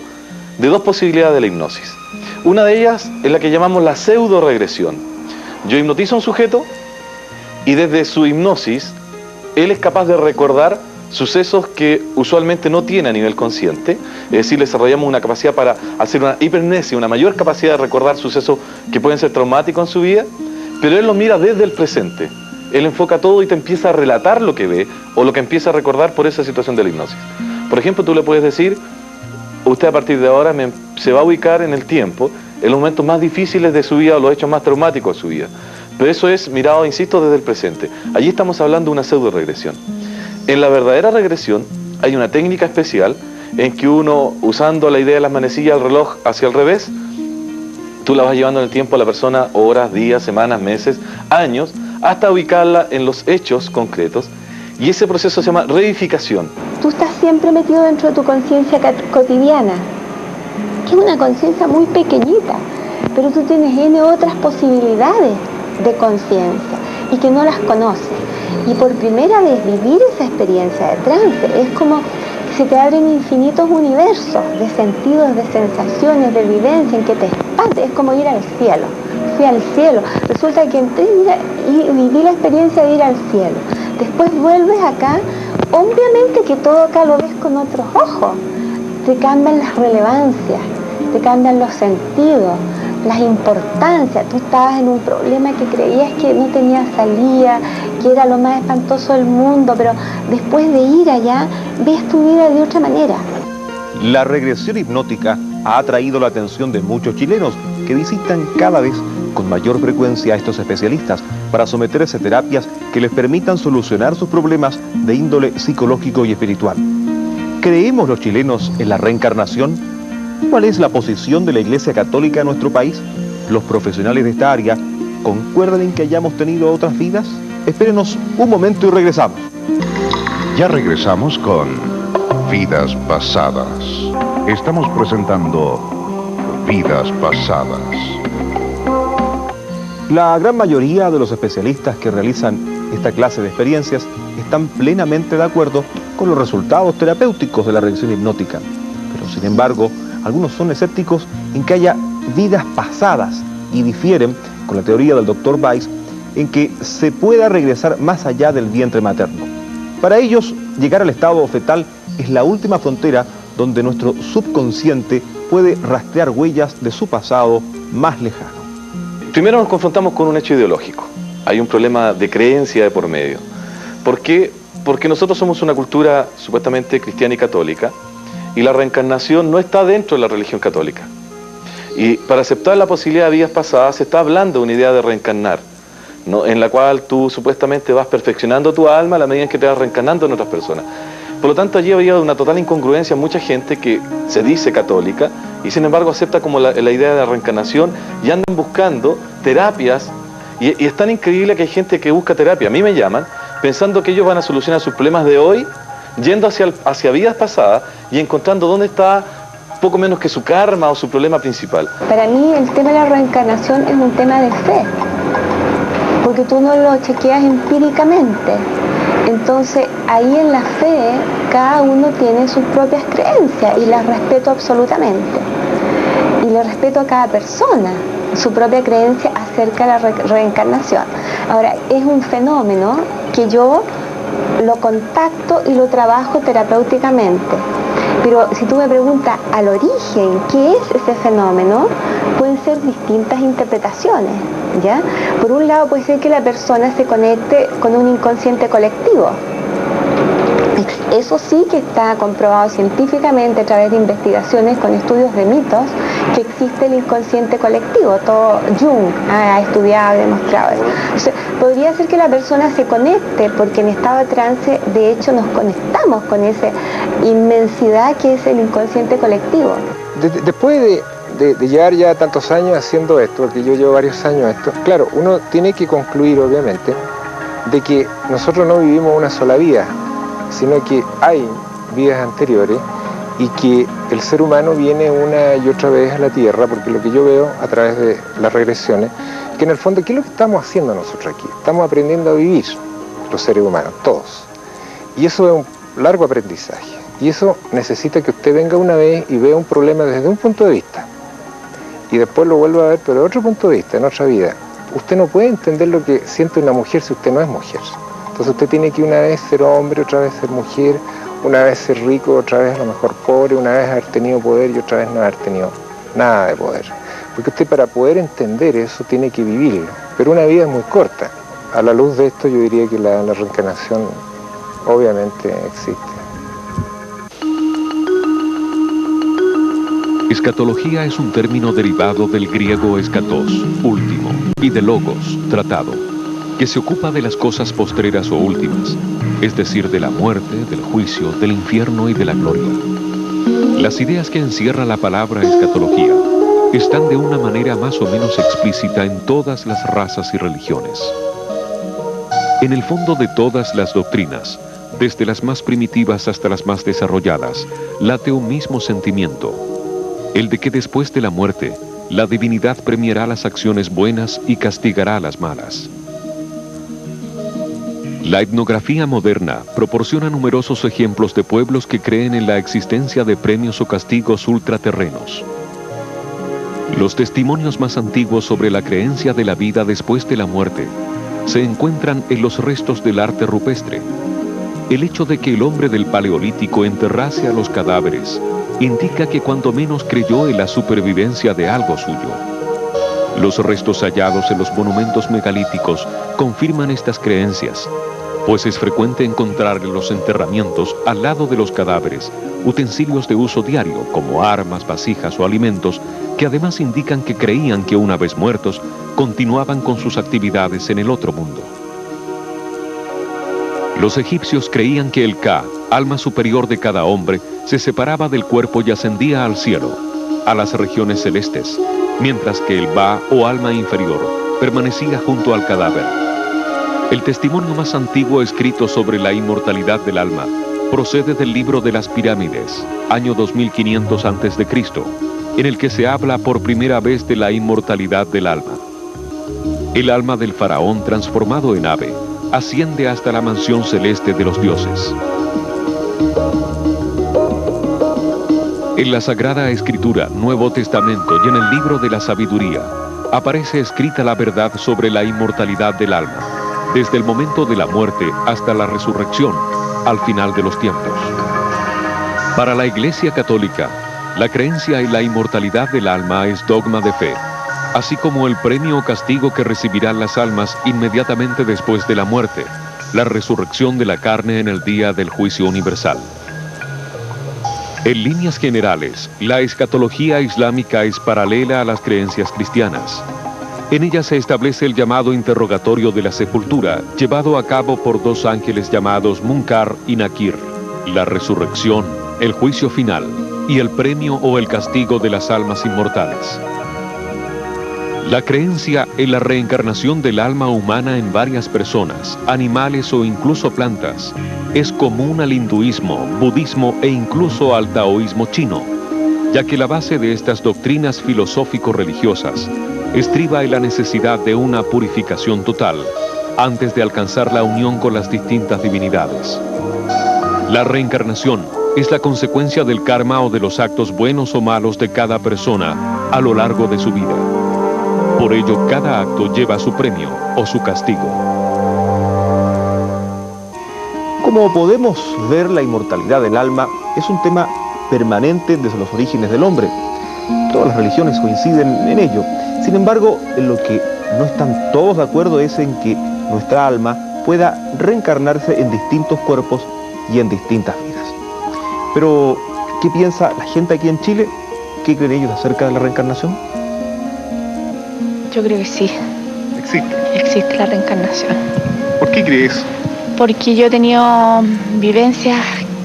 de dos posibilidades de la hipnosis. Una de ellas es la que llamamos la pseudo-regresión. Yo hipnotizo a un sujeto y desde su hipnosis él es capaz de recordar sucesos que usualmente no tiene a nivel consciente, es decir, desarrollamos una capacidad para hacer una hipermnesia, una mayor capacidad de recordar sucesos que pueden ser traumáticos en su vida, pero él los mira desde el presente. Él enfoca todo y te empieza a relatar lo que ve o lo que empieza a recordar por esa situación de la hipnosis. Por ejemplo, tú le puedes decir, usted a partir de ahora se va a ubicar en el tiempo, en los momentos más difíciles de su vida o los hechos más traumáticos de su vida. Pero eso es mirado, insisto, desde el presente. Allí estamos hablando de una pseudo-regresión. En la verdadera regresión hay una técnica especial en que uno, usando la idea de las manecillas del reloj hacia el revés, tú la vas llevando en el tiempo a la persona horas, días, semanas, meses, años, hasta ubicarla en los hechos concretos. Y ese proceso se llama reificación. Tú estás siempre metido dentro de tu conciencia cotidiana, que es una conciencia muy pequeñita, pero tú tienes N otras posibilidades de conciencia. y que no las conoce. Y por primera vez vivir esa experiencia de trance es como que se te abren infinitos universos de sentidos, de sensaciones, de vivencia en que te expande. Es como ir al cielo. Fui al cielo. Resulta que entré y viví la experiencia de ir al cielo. Después vuelves acá, obviamente que todo acá lo ves con otros ojos. Te cambian las relevancias, te cambian los sentidos, las importancias. Tú estabas en un problema que creías que no tenía salida, que era lo más espantoso del mundo, pero después de ir allá, ves tu vida de otra manera. La regresión hipnótica ha atraído la atención de muchos chilenos que visitan cada vez con mayor frecuencia a estos especialistas para someterse a terapias que les permitan solucionar sus problemas de índole psicológico y espiritual. ¿Creemos los chilenos en la reencarnación? ¿Cuál es la posición de la Iglesia Católica en nuestro país? ¿Los profesionales de esta área concuerdan en que hayamos tenido otras vidas? Espérenos un momento y regresamos. Ya regresamos con Vidas Pasadas. Estamos presentando Vidas Pasadas. La gran mayoría de los especialistas que realizan esta clase de experiencias están plenamente de acuerdo con los resultados terapéuticos de la regresión hipnótica. Pero sin embargo, algunos son escépticos en que haya vidas pasadas y difieren con la teoría del Dr. Weiss en que se pueda regresar más allá del vientre materno. Para ellos, llegar al estado fetal es la última frontera donde nuestro subconsciente puede rastrear huellas de su pasado más lejano. Primero nos confrontamos con un hecho ideológico. Hay un problema de creencia de por medio. ¿Por qué? Porque nosotros somos una cultura supuestamente cristiana y católica, y la reencarnación no está dentro de la religión católica. Y para aceptar la posibilidad de vidas pasadas se está hablando de una idea de reencarnar, ¿no? En la cual tú supuestamente vas perfeccionando tu alma a la medida en que te vas reencarnando en otras personas. Por lo tanto, allí había una total incongruencia en mucha gente que se dice católica y sin embargo acepta como la idea de la reencarnación y andan buscando terapias. Y es tan increíble que hay gente que busca terapia. A mí me llaman pensando que ellos van a solucionar sus problemas de hoy yendo hacia vidas pasadas y encontrando dónde está poco menos que su karma o su problema principal. Para mí el tema de la reencarnación es un tema de fe, porque tú no lo chequeas empíricamente. Entonces ahí en la fe cada uno tiene sus propias creencias y las respeto absolutamente. Y le respeto a cada persona su propia creencia acerca de la reencarnación. Ahora, es un fenómeno que yo lo contacto y lo trabajo terapéuticamente. Pero si tú me preguntas al origen, ¿qué es ese fenómeno? Pueden ser distintas interpretaciones, ¿ya? Por un lado puede ser que la persona se conecte con un inconsciente colectivo. Eso sí que está comprobado científicamente a través de investigaciones con estudios de mitos, que existe el inconsciente colectivo. Todo Jung ha estudiado y demostrado eso. Entonces, podría ser que la persona se conecte porque en estado de trance de hecho nos conectamos con esa inmensidad que es el inconsciente colectivo. Después de llevar ya tantos años haciendo esto, porque yo llevo varios años esto, claro, uno tiene que concluir obviamente de que nosotros no vivimos una sola vida, sino que hay vidas anteriores y que el ser humano viene una y otra vez a la Tierra, porque lo que yo veo a través de las regresiones, que en el fondo, ¿qué es lo que estamos haciendo nosotros aquí? Estamos aprendiendo a vivir, los seres humanos, todos. Y eso es un largo aprendizaje. Y eso necesita que usted venga una vez y vea un problema desde un punto de vista. Y después lo vuelva a ver, pero de otro punto de vista, en otra vida. Usted no puede entender lo que siente una mujer si usted no es mujer. Entonces usted tiene que una vez ser hombre, otra vez ser mujer, una vez ser rico, otra vez a lo mejor pobre, una vez haber tenido poder y otra vez no haber tenido nada de poder. Porque usted para poder entender eso tiene que vivirlo. Pero una vida es muy corta. A la luz de esto yo diría que la reencarnación obviamente existe. Escatología es un término derivado del griego escatos, último, y de logos, tratado, que se ocupa de las cosas postreras o últimas, es decir, de la muerte, del juicio, del infierno y de la gloria. Las ideas que encierra la palabra escatología están de una manera más o menos explícita en todas las razas y religiones. En el fondo de todas las doctrinas, desde las más primitivas hasta las más desarrolladas, late un mismo sentimiento, el de que después de la muerte, la divinidad premiará las acciones buenas y castigará las malas. La etnografía moderna proporciona numerosos ejemplos de pueblos que creen en la existencia de premios o castigos ultraterrenos. Los testimonios más antiguos sobre la creencia de la vida después de la muerte se encuentran en los restos del arte rupestre. El hecho de que el hombre del Paleolítico enterrase a los cadáveres indica que cuando menos creyó en la supervivencia de algo suyo. Los restos hallados en los monumentos megalíticos confirman estas creencias, pues es frecuente encontrar en los enterramientos, al lado de los cadáveres, utensilios de uso diario, como armas, vasijas o alimentos, que además indican que creían que una vez muertos, continuaban con sus actividades en el otro mundo. Los egipcios creían que el Ka, alma superior de cada hombre, se separaba del cuerpo y ascendía al cielo, a las regiones celestes, mientras que el Ba, o alma inferior, permanecía junto al cadáver. El testimonio más antiguo escrito sobre la inmortalidad del alma procede del libro de las pirámides, año 2500 a.C., en el que se habla por primera vez de la inmortalidad del alma. El alma del faraón, transformado en ave, asciende hasta la mansión celeste de los dioses. En la Sagrada Escritura, Nuevo Testamento y en el libro de la Sabiduría, aparece escrita la verdad sobre la inmortalidad del alma, desde el momento de la muerte hasta la resurrección, al final de los tiempos. Para la Iglesia Católica, la creencia en la inmortalidad del alma es dogma de fe, así como el premio o castigo que recibirán las almas inmediatamente después de la muerte, la resurrección de la carne en el día del juicio universal. En líneas generales, la escatología islámica es paralela a las creencias cristianas. En ella se establece el llamado interrogatorio de la sepultura, llevado a cabo por dos ángeles llamados Munkar y Nakir, la resurrección, el juicio final y el premio o el castigo de las almas inmortales. La creencia en la reencarnación del alma humana en varias personas, animales o incluso plantas, es común al hinduismo, budismo e incluso al taoísmo chino, ya que la base de estas doctrinas filosófico-religiosas estriba en la necesidad de una purificación total antes de alcanzar la unión con las distintas divinidades. La reencarnación es la consecuencia del karma o de los actos buenos o malos de cada persona a lo largo de su vida. Por ello, cada acto lleva su premio o su castigo. Como podemos ver, la inmortalidad del alma es un tema permanente desde los orígenes del hombre. Todas las religiones coinciden en ello. Sin embargo, en lo que no están todos de acuerdo es en que nuestra alma pueda reencarnarse en distintos cuerpos y en distintas vidas. Pero, ¿qué piensa la gente aquí en Chile? ¿Qué creen ellos acerca de la reencarnación? Yo creo que sí. Existe la reencarnación. ¿Por qué crees? Porque yo he tenido vivencias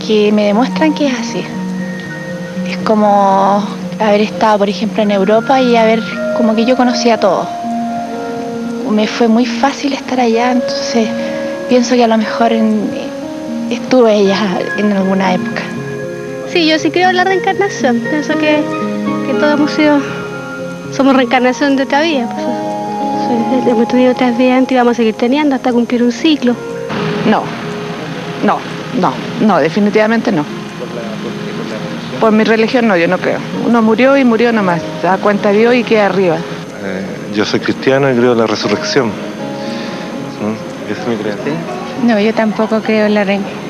que me demuestran que es así. Es como haber estado, por ejemplo, en Europa y haber, como que yo conocía todo. Me fue muy fácil estar allá, entonces pienso que a lo mejor estuve allá en alguna época. Sí, yo sí creo en la reencarnación. Pienso que todos somos reencarnación de otra vida. Pues, hemos tenido otras vidas antes y vamos a seguir teniendo hasta cumplir un ciclo. No, definitivamente no. Por mi religión no, yo no creo. Uno murió y murió nomás, se da cuenta de Dios y queda arriba. Yo soy cristiano y creo en la resurrección. Esa es mi creencia. No, yo tampoco creo en la reencarnación.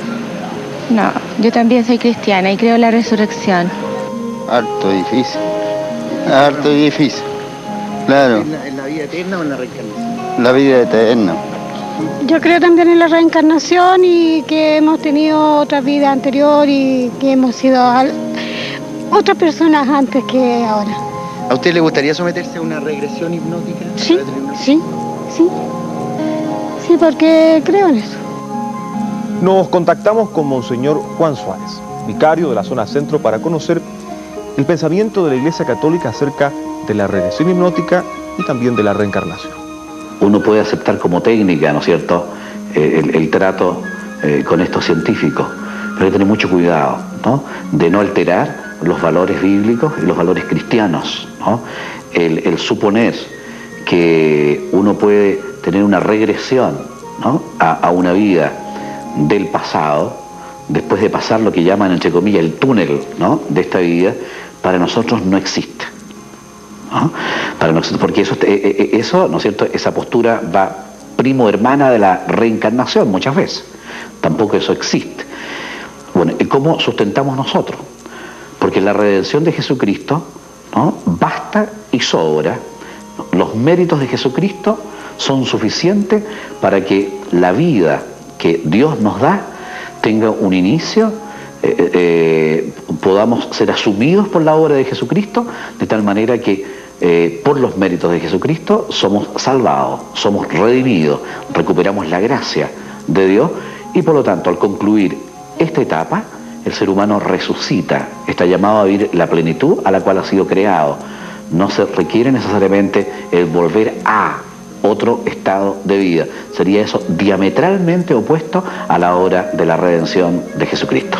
No, yo también soy cristiana y creo en la resurrección. Harto difícil. Claro. ¿En la vida eterna o en la reencarnación? La vida eterna. Yo creo también en la reencarnación y que hemos tenido otra vida anterior y que hemos sido otras personas antes que ahora. ¿A usted le gustaría someterse a una regresión hipnótica? Sí, porque creo en eso. Nos contactamos con Monseñor Juan Suárez, vicario de la zona centro, para conocer el pensamiento de la Iglesia Católica acerca de la regresión hipnótica y también de la reencarnación. Uno puede aceptar como técnica, ¿no es cierto?, el trato con estos científicos, pero hay que tener mucho cuidado, ¿no?, de no alterar los valores bíblicos y los valores cristianos, ¿no? El suponer que uno puede tener una regresión ¿no?, a una vida del pasado, después de pasar lo que llaman, entre comillas, el túnel, ¿no?, de esta vida, para nosotros no existe, ¿no? Para nosotros, porque eso, ¿no es cierto?, esa postura va primo hermana de la reencarnación muchas veces. Tampoco eso existe. Bueno, ¿y cómo sustentamos nosotros? Porque la redención de Jesucristo, ¿no?, basta y sobra. Los méritos de Jesucristo son suficientes para que la vida que Dios nos da tenga un inicio, podamos ser asumidos por la obra de Jesucristo, de tal manera que por los méritos de Jesucristo somos salvados, somos redimidos, recuperamos la gracia de Dios y por lo tanto al concluir esta etapa el ser humano resucita, está llamado a vivir la plenitud a la cual ha sido creado. No se requiere necesariamente el volver a otro estado de vida. Sería eso diametralmente opuesto a la obra de la redención de Jesucristo.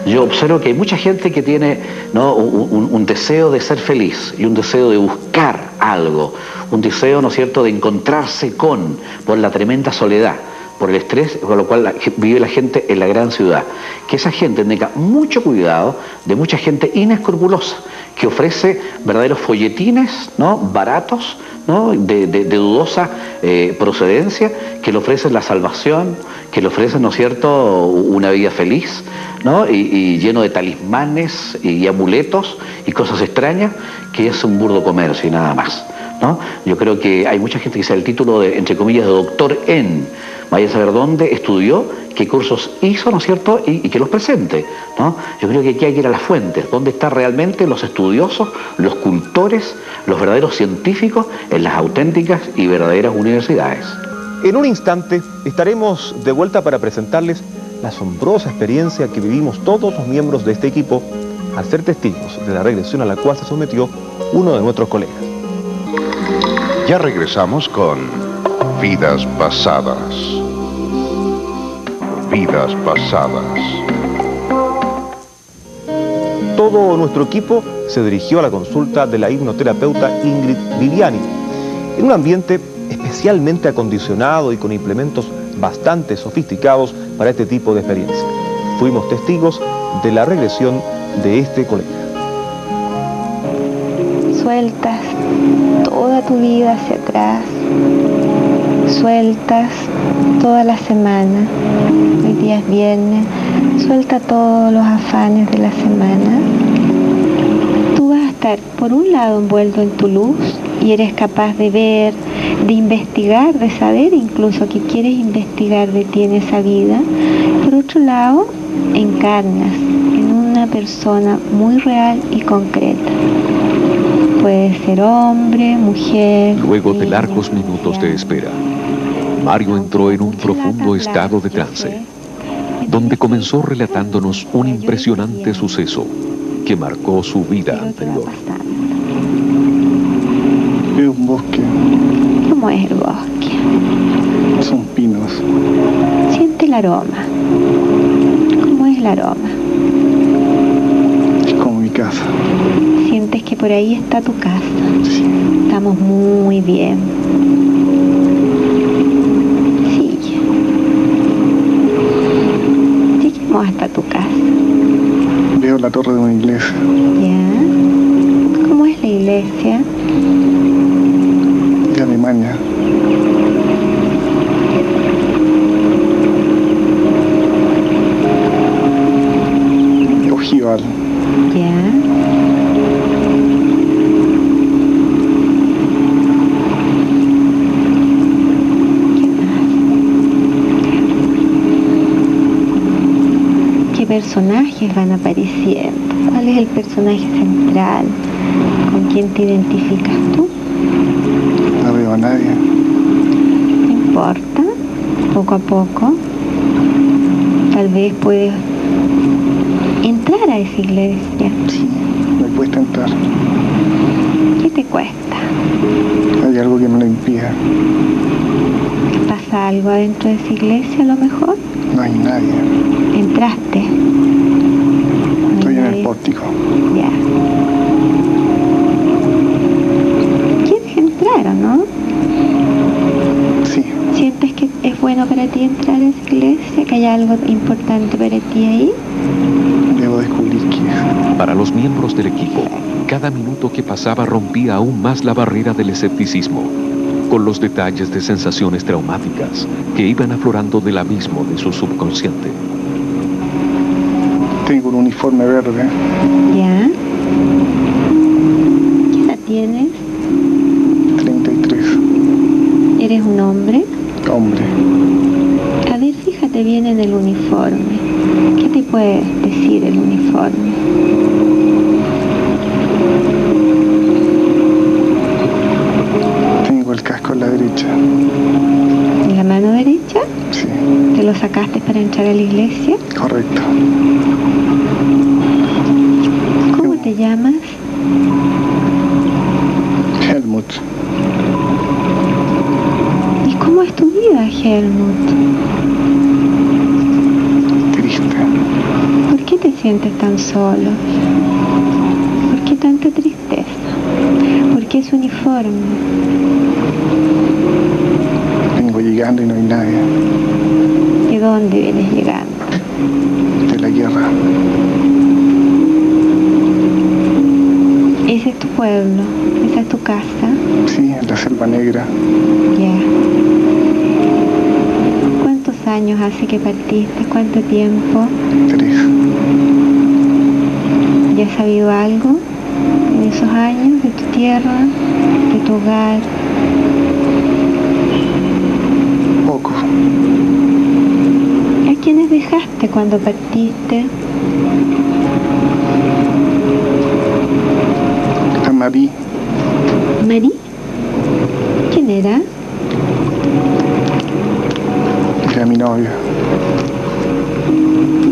Yo observo que hay mucha gente que tiene, ¿no?, un deseo de ser feliz y un deseo de buscar algo, un deseo, ¿no es cierto?, de encontrarse por la tremenda soledad, por el estrés con lo cual vive la gente en la gran ciudad. Que esa gente tenga mucho cuidado de mucha gente inescrupulosa que ofrece verdaderos folletines, ¿no?, baratos, ¿no?, de dudosa procedencia, que le ofrecen la salvación, que le ofrecen, ¿no es cierto?, una vida feliz, ¿no?, y lleno de talismanes y amuletos y cosas extrañas, que es un burdo comercio y nada más, ¿no? Yo creo que hay mucha gente que sea el título de, entre comillas, de doctor en, vaya a saber dónde estudió, qué cursos hizo, ¿no es cierto?, y que los presente, ¿no? Yo creo que aquí hay que ir a las fuentes, dónde están realmente los estudiosos, los cultores, los verdaderos científicos en las auténticas y verdaderas universidades. En un instante estaremos de vuelta para presentarles la asombrosa experiencia que vivimos todos los miembros de este equipo al ser testigos de la regresión a la cual se sometió uno de nuestros colegas. Ya regresamos con Vidas Pasadas. Vidas Pasadas. Todo nuestro equipo se dirigió a la consulta de la hipnoterapeuta Ingrid Viviani, en un ambiente especialmente acondicionado y con implementos bastante sofisticados para este tipo de experiencia. Fuimos testigos de la regresión de este colega. Sueltas toda tu vida hacia atrás, sueltas toda la semana, hoy día es viernes, suelta todos los afanes de la semana. Tú vas a estar por un lado envuelto en tu luz y eres capaz de ver, de investigar, de saber incluso que quieres investigar de ti en esa vida. Por otro lado, encarnas en una persona muy real y concreta. Puede ser hombre, mujer. Luego de largos minutos de espera, Mario entró en un profundo estado de trance, donde comenzó relatándonos un impresionante suceso que marcó su vida anterior. Es un bosque. ¿Cómo es el bosque? Son pinos. Siente el aroma. ¿Cómo es el aroma? Es como mi casa. Sientes que por ahí está tu casa. Sí. Estamos muy bien. Sigue. Lleguemos hasta tu casa. Veo la torre de una iglesia. ¿Ya? ¿Cómo es la iglesia? De Alemania. Ojival. ¿Ya? ¿Qué personajes van apareciendo? ¿Cuál es el personaje central? ¿Con quién te identificas tú? No veo a nadie. No importa, poco a poco. Tal vez puedes entrar a esa iglesia. Sí, me cuesta entrar. ¿Qué te cuesta? Hay algo que me lo impide. ¿Pasa algo adentro de esa iglesia a lo mejor? No hay nadie. ¿Entraste? Estoy en el pórtico. Ya. ¿Quieres entrar o no? Sí. ¿Sientes que es bueno para algo importante para ti ahí? Debo descubrir qué es. Para los miembros del equipo, cada minuto que pasaba rompía aún más la barrera del escepticismo, con los detalles de sensaciones traumáticas que iban aflorando del abismo de su subconsciente. Tengo un uniforme verde. ¿Ya? ¿Qué edad tienes? 33. ¿Eres un hombre? Hombre. A ver, fíjate bien en el uniforme. ¿Qué te puede decir el uniforme? Tengo el casco en la derecha. ¿En la mano derecha? Sí. ¿Te lo sacaste para entrar a la iglesia? Correcto. ¿Cómo te llamas? Helmut. ¿Y cómo es tu vida, Helmut? Triste. ¿Por qué te sientes tan solo? ¿Por qué tanta tristeza? ¿Por qué ese uniforme? Vengo llegando y no hay nadie. ¿De dónde vienes llegando? De la guerra. Ese es tu pueblo, esa es tu casa. Sí, en la Selva Negra. Ya. ¿Cuántos años hace que partiste? ¿Cuánto tiempo? 3. ¿Ya has sabido algo en esos años de tu tierra, de tu hogar? Poco. ¿A quiénes dejaste cuando partiste? A Marí. ¿Marí? ¿Quién era? Era mi novia.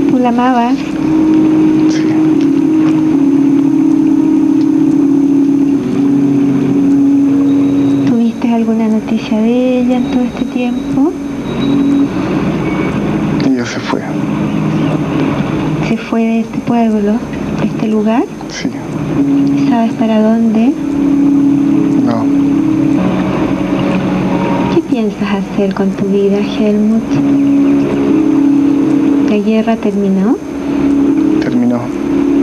¿Tú la amabas? Sí. ¿Tuviste alguna noticia de ella en todo este tiempo? Ella se fue. ¿Se fue de este pueblo, de este lugar? Sí. ¿Sabes para dónde? No. ¿Qué piensas hacer con tu vida, Helmut? ¿La guerra terminó? Terminó.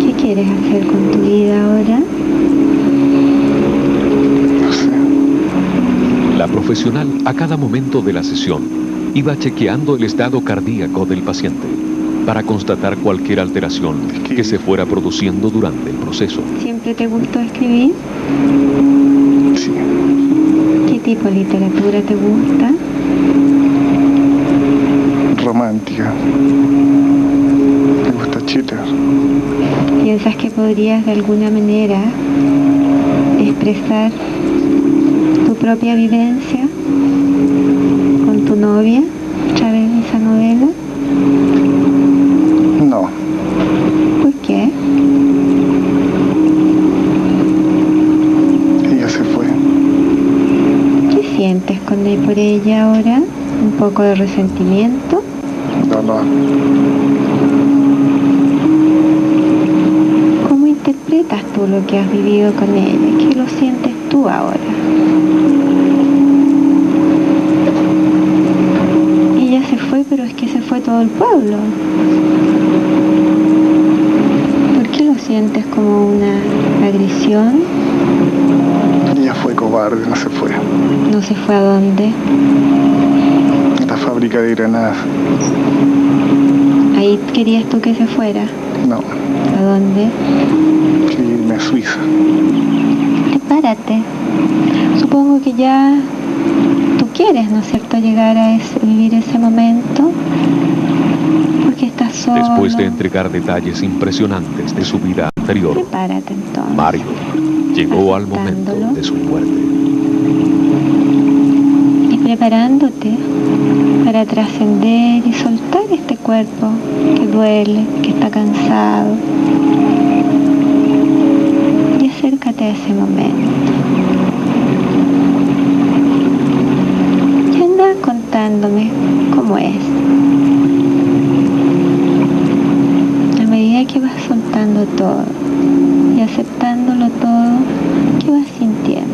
¿Qué quieres hacer con tu vida ahora? No sé. La profesional, a cada momento de la sesión, iba chequeando el estado cardíaco del paciente para constatar cualquier alteración que se fuera produciendo durante el proceso. ¿Siempre te gustó escribir? Sí. ¿Qué tipo de literatura te gusta? Romántica. Me gusta Schiller. ¿Piensas que podrías de alguna manera expresar tu propia vivencia con tu novia a través de esa novela? No. ¿Por qué? Ella se fue. ¿Qué sientes por ella ahora? ¿Un poco de resentimiento? Dolor. ¿Cómo interpretas tú lo que has vivido con ella? ¿Qué lo sientes tú ahora? Ella se fue, pero es que se fue todo el pueblo. ¿Por qué lo sientes como una agresión? Ella fue cobarde, no se fue. ¿No se fue a dónde? A la fábrica de granadas. ¿Ahí querías tú que se fuera? No. ¿A dónde? Quería irme a Suiza. Prepárate. Supongo que ya tú quieres, ¿no es cierto?, llegar a vivir ese momento. Porque estás solo. Después de entregar detalles impresionantes de su vida anterior, Prepárate entonces. Mario llegó al momento de su muerte. Y preparándote para trascender y soltar este cuerpo que duele, que está cansado. Y acércate a ese momento. Y anda contándome cómo es. A medida que vas soltando todo y aceptándolo todo, ¿qué vas sintiendo?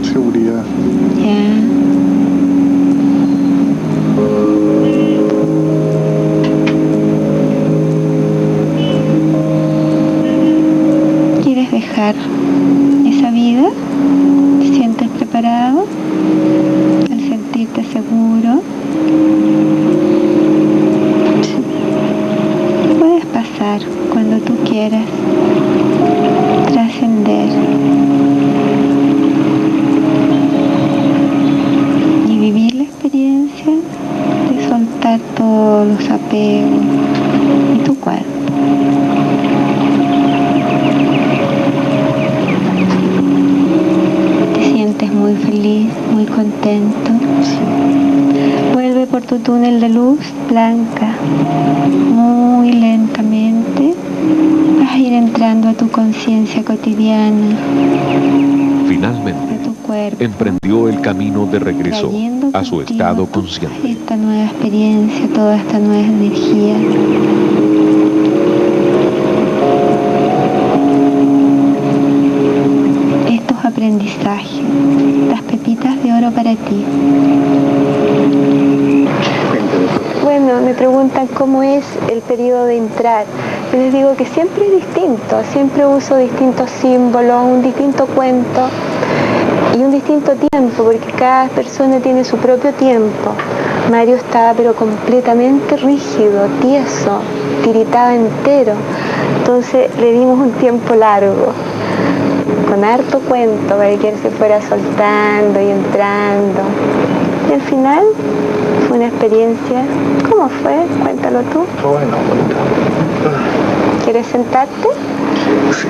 Seguridad. Ya. los apegos y tu cuerpo. Te sientes muy feliz, muy contento. Vuelve por tu túnel de luz blanca, muy lentamente. Vas a ir entrando a tu conciencia cotidiana. Finalmente, emprendió el camino de regreso a su estado consciente. Esta nueva experiencia, toda esta nueva energía. Estos aprendizajes, las pepitas de oro para ti. Bueno, me preguntan cómo es el periodo de entrar. Yo les digo que siempre es distinto, siempre uso distintos símbolos, un distinto cuento y un distinto tiempo, porque cada persona tiene su propio tiempo. Mario estaba pero completamente rígido, tieso, tiritaba entero, entonces le dimos un tiempo largo, con harto cuento para que él se fuera soltando y entrando. Y al final fue una experiencia. ¿Cómo fue? Cuéntalo tú. Bueno, bonito. ¿Quieres sentarte? Sí.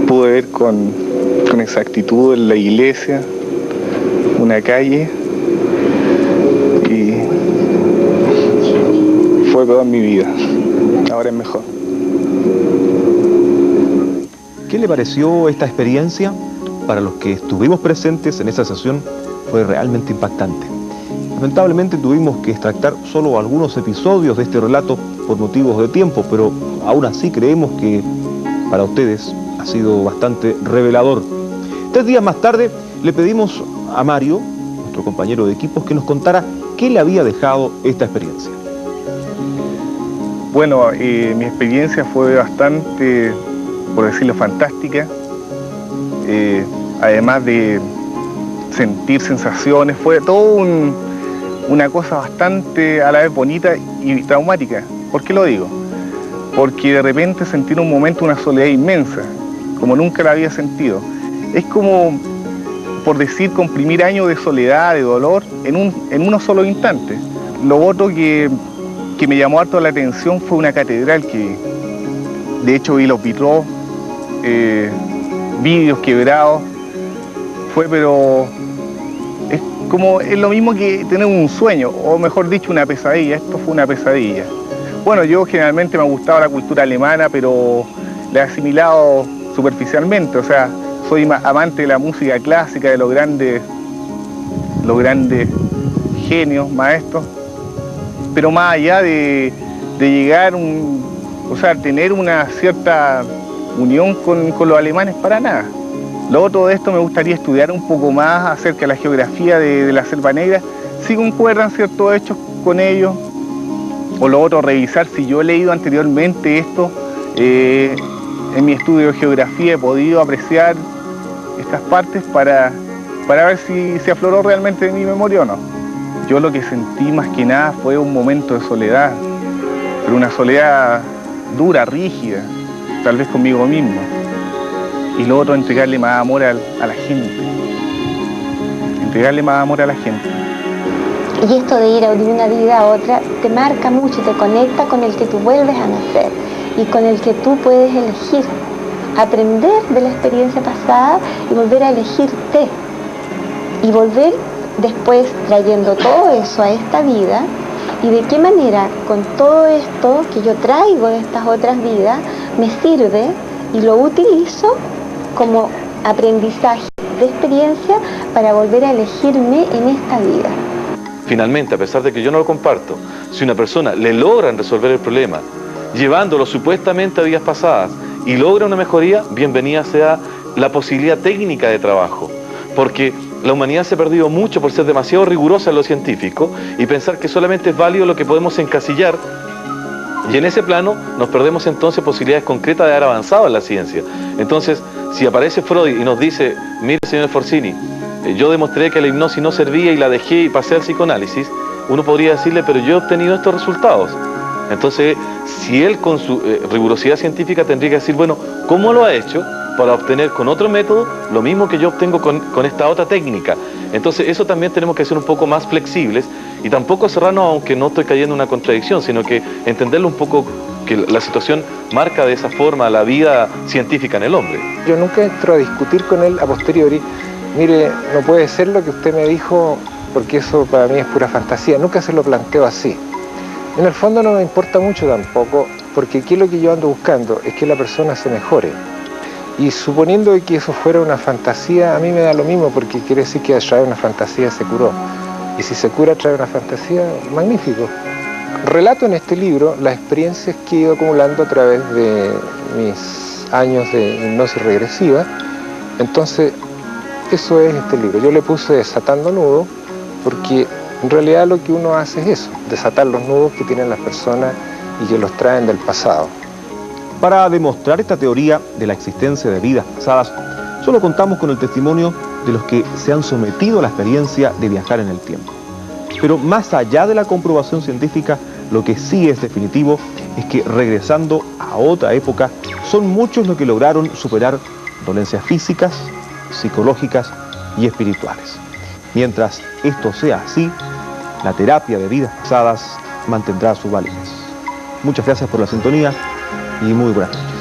Pude ver con exactitud en la iglesia, una calle, y fue toda mi vida. Ahora es mejor. ¿Qué le pareció esta experiencia? Para los que estuvimos presentes en esa sesión fue realmente impactante. Lamentablemente tuvimos que extractar solo algunos episodios de este relato por motivos de tiempo, pero aún así creemos que para ustedes ha sido bastante revelador. 3 días más tarde le pedimos a Mario, nuestro compañero de equipos, que nos contara qué le había dejado esta experiencia. Bueno, mi experiencia fue bastante, por decirlo, fantástica. Además de sentir sensaciones, fue todo una cosa bastante a la vez bonita y traumática. ¿Por qué lo digo? Porque de repente sentí en un momento una soledad inmensa, como nunca la había sentido. Es como, por decir, comprimir años de soledad, de dolor, en uno solo instante. Lo otro que me llamó harto la atención fue una catedral que, de hecho, vi los vitrós, vídeos quebrados. Pero es lo mismo que tener un sueño, o mejor dicho, una pesadilla. Esto fue una pesadilla. Bueno, yo generalmente me ha gustado la cultura alemana, pero la he asimilado superficialmente. O sea, soy amante de la música clásica, de los grandes genios, maestros. Pero más allá de llegar, tener una cierta unión con los alemanes, para nada. Lo otro de esto, me gustaría estudiar un poco más acerca de la geografía de la Selva Negra, si concuerdan ciertos hechos con ellos. O lo otro, revisar si yo he leído anteriormente esto. En mi estudio de geografía he podido apreciar estas partes para ver si se afloró realmente de mi memoria o no. Yo lo que sentí más que nada fue un momento de soledad, pero una soledad dura, rígida, tal vez conmigo mismo. Y lo otro, entregarle más amor a la gente. Entregarle más amor a la gente. Y esto de ir de una vida a otra te marca mucho, te conecta con el que tú vuelves a nacer y con el que tú puedes elegir. Aprender de la experiencia pasada y volver a elegirte. Y volver después trayendo todo eso a esta vida. Y de qué manera con todo esto que yo traigo de estas otras vidas me sirve y lo utilizo como aprendizaje de experiencia para volver a elegirme en esta vida. Finalmente, a pesar de que yo no lo comparto, si una persona le logran resolver el problema, llevándolo supuestamente a vidas pasadas y logra una mejoría, bienvenida sea la posibilidad técnica de trabajo, porque la humanidad se ha perdido mucho por ser demasiado rigurosa en lo científico y pensar que solamente es válido lo que podemos encasillar. Y en ese plano nos perdemos entonces posibilidades concretas de haber avanzado en la ciencia. Entonces, si aparece Freud y nos dice, mire señor Forcini, yo demostré que la hipnosis no servía y la dejé y pasé al psicoanálisis, uno podría decirle, pero yo he obtenido estos resultados. Entonces, si él con su rigurosidad científica tendría que decir, bueno, ¿cómo lo ha hecho para obtener con otro método lo mismo que yo obtengo con esta otra técnica? Entonces, eso también tenemos que ser un poco más flexibles, Y tampoco cerrarnos, aunque no estoy cayendo en una contradicción, sino que entenderlo un poco, que la situación marca de esa forma la vida científica en el hombre. Yo nunca entro a discutir con él a posteriori, mire, no puede ser lo que usted me dijo, porque eso para mí es pura fantasía. Nunca se lo planteo así. En el fondo no me importa mucho tampoco, porque aquí lo que yo ando buscando es que la persona se mejore. Y suponiendo que eso fuera una fantasía, a mí me da lo mismo, porque quiere decir que a través de una fantasía se curó. Y si se cura a través de una fantasía, magnífico. Relato en este libro las experiencias que he ido acumulando a través de mis años de hipnosis regresiva. Entonces, eso es este libro. Yo le puse Desatando Nudos, porque en realidad lo que uno hace es eso, desatar los nudos que tienen las personas y que los traen del pasado. Para demostrar esta teoría de la existencia de vidas pasadas, solo contamos con el testimonio de los que se han sometido a la experiencia de viajar en el tiempo. Pero más allá de la comprobación científica, lo que sí es definitivo es que regresando a otra época, son muchos los que lograron superar dolencias físicas, psicológicas y espirituales. Mientras esto sea así, la terapia de vidas pasadas mantendrá su validez. Muchas gracias por la sintonía y muy buenas noches.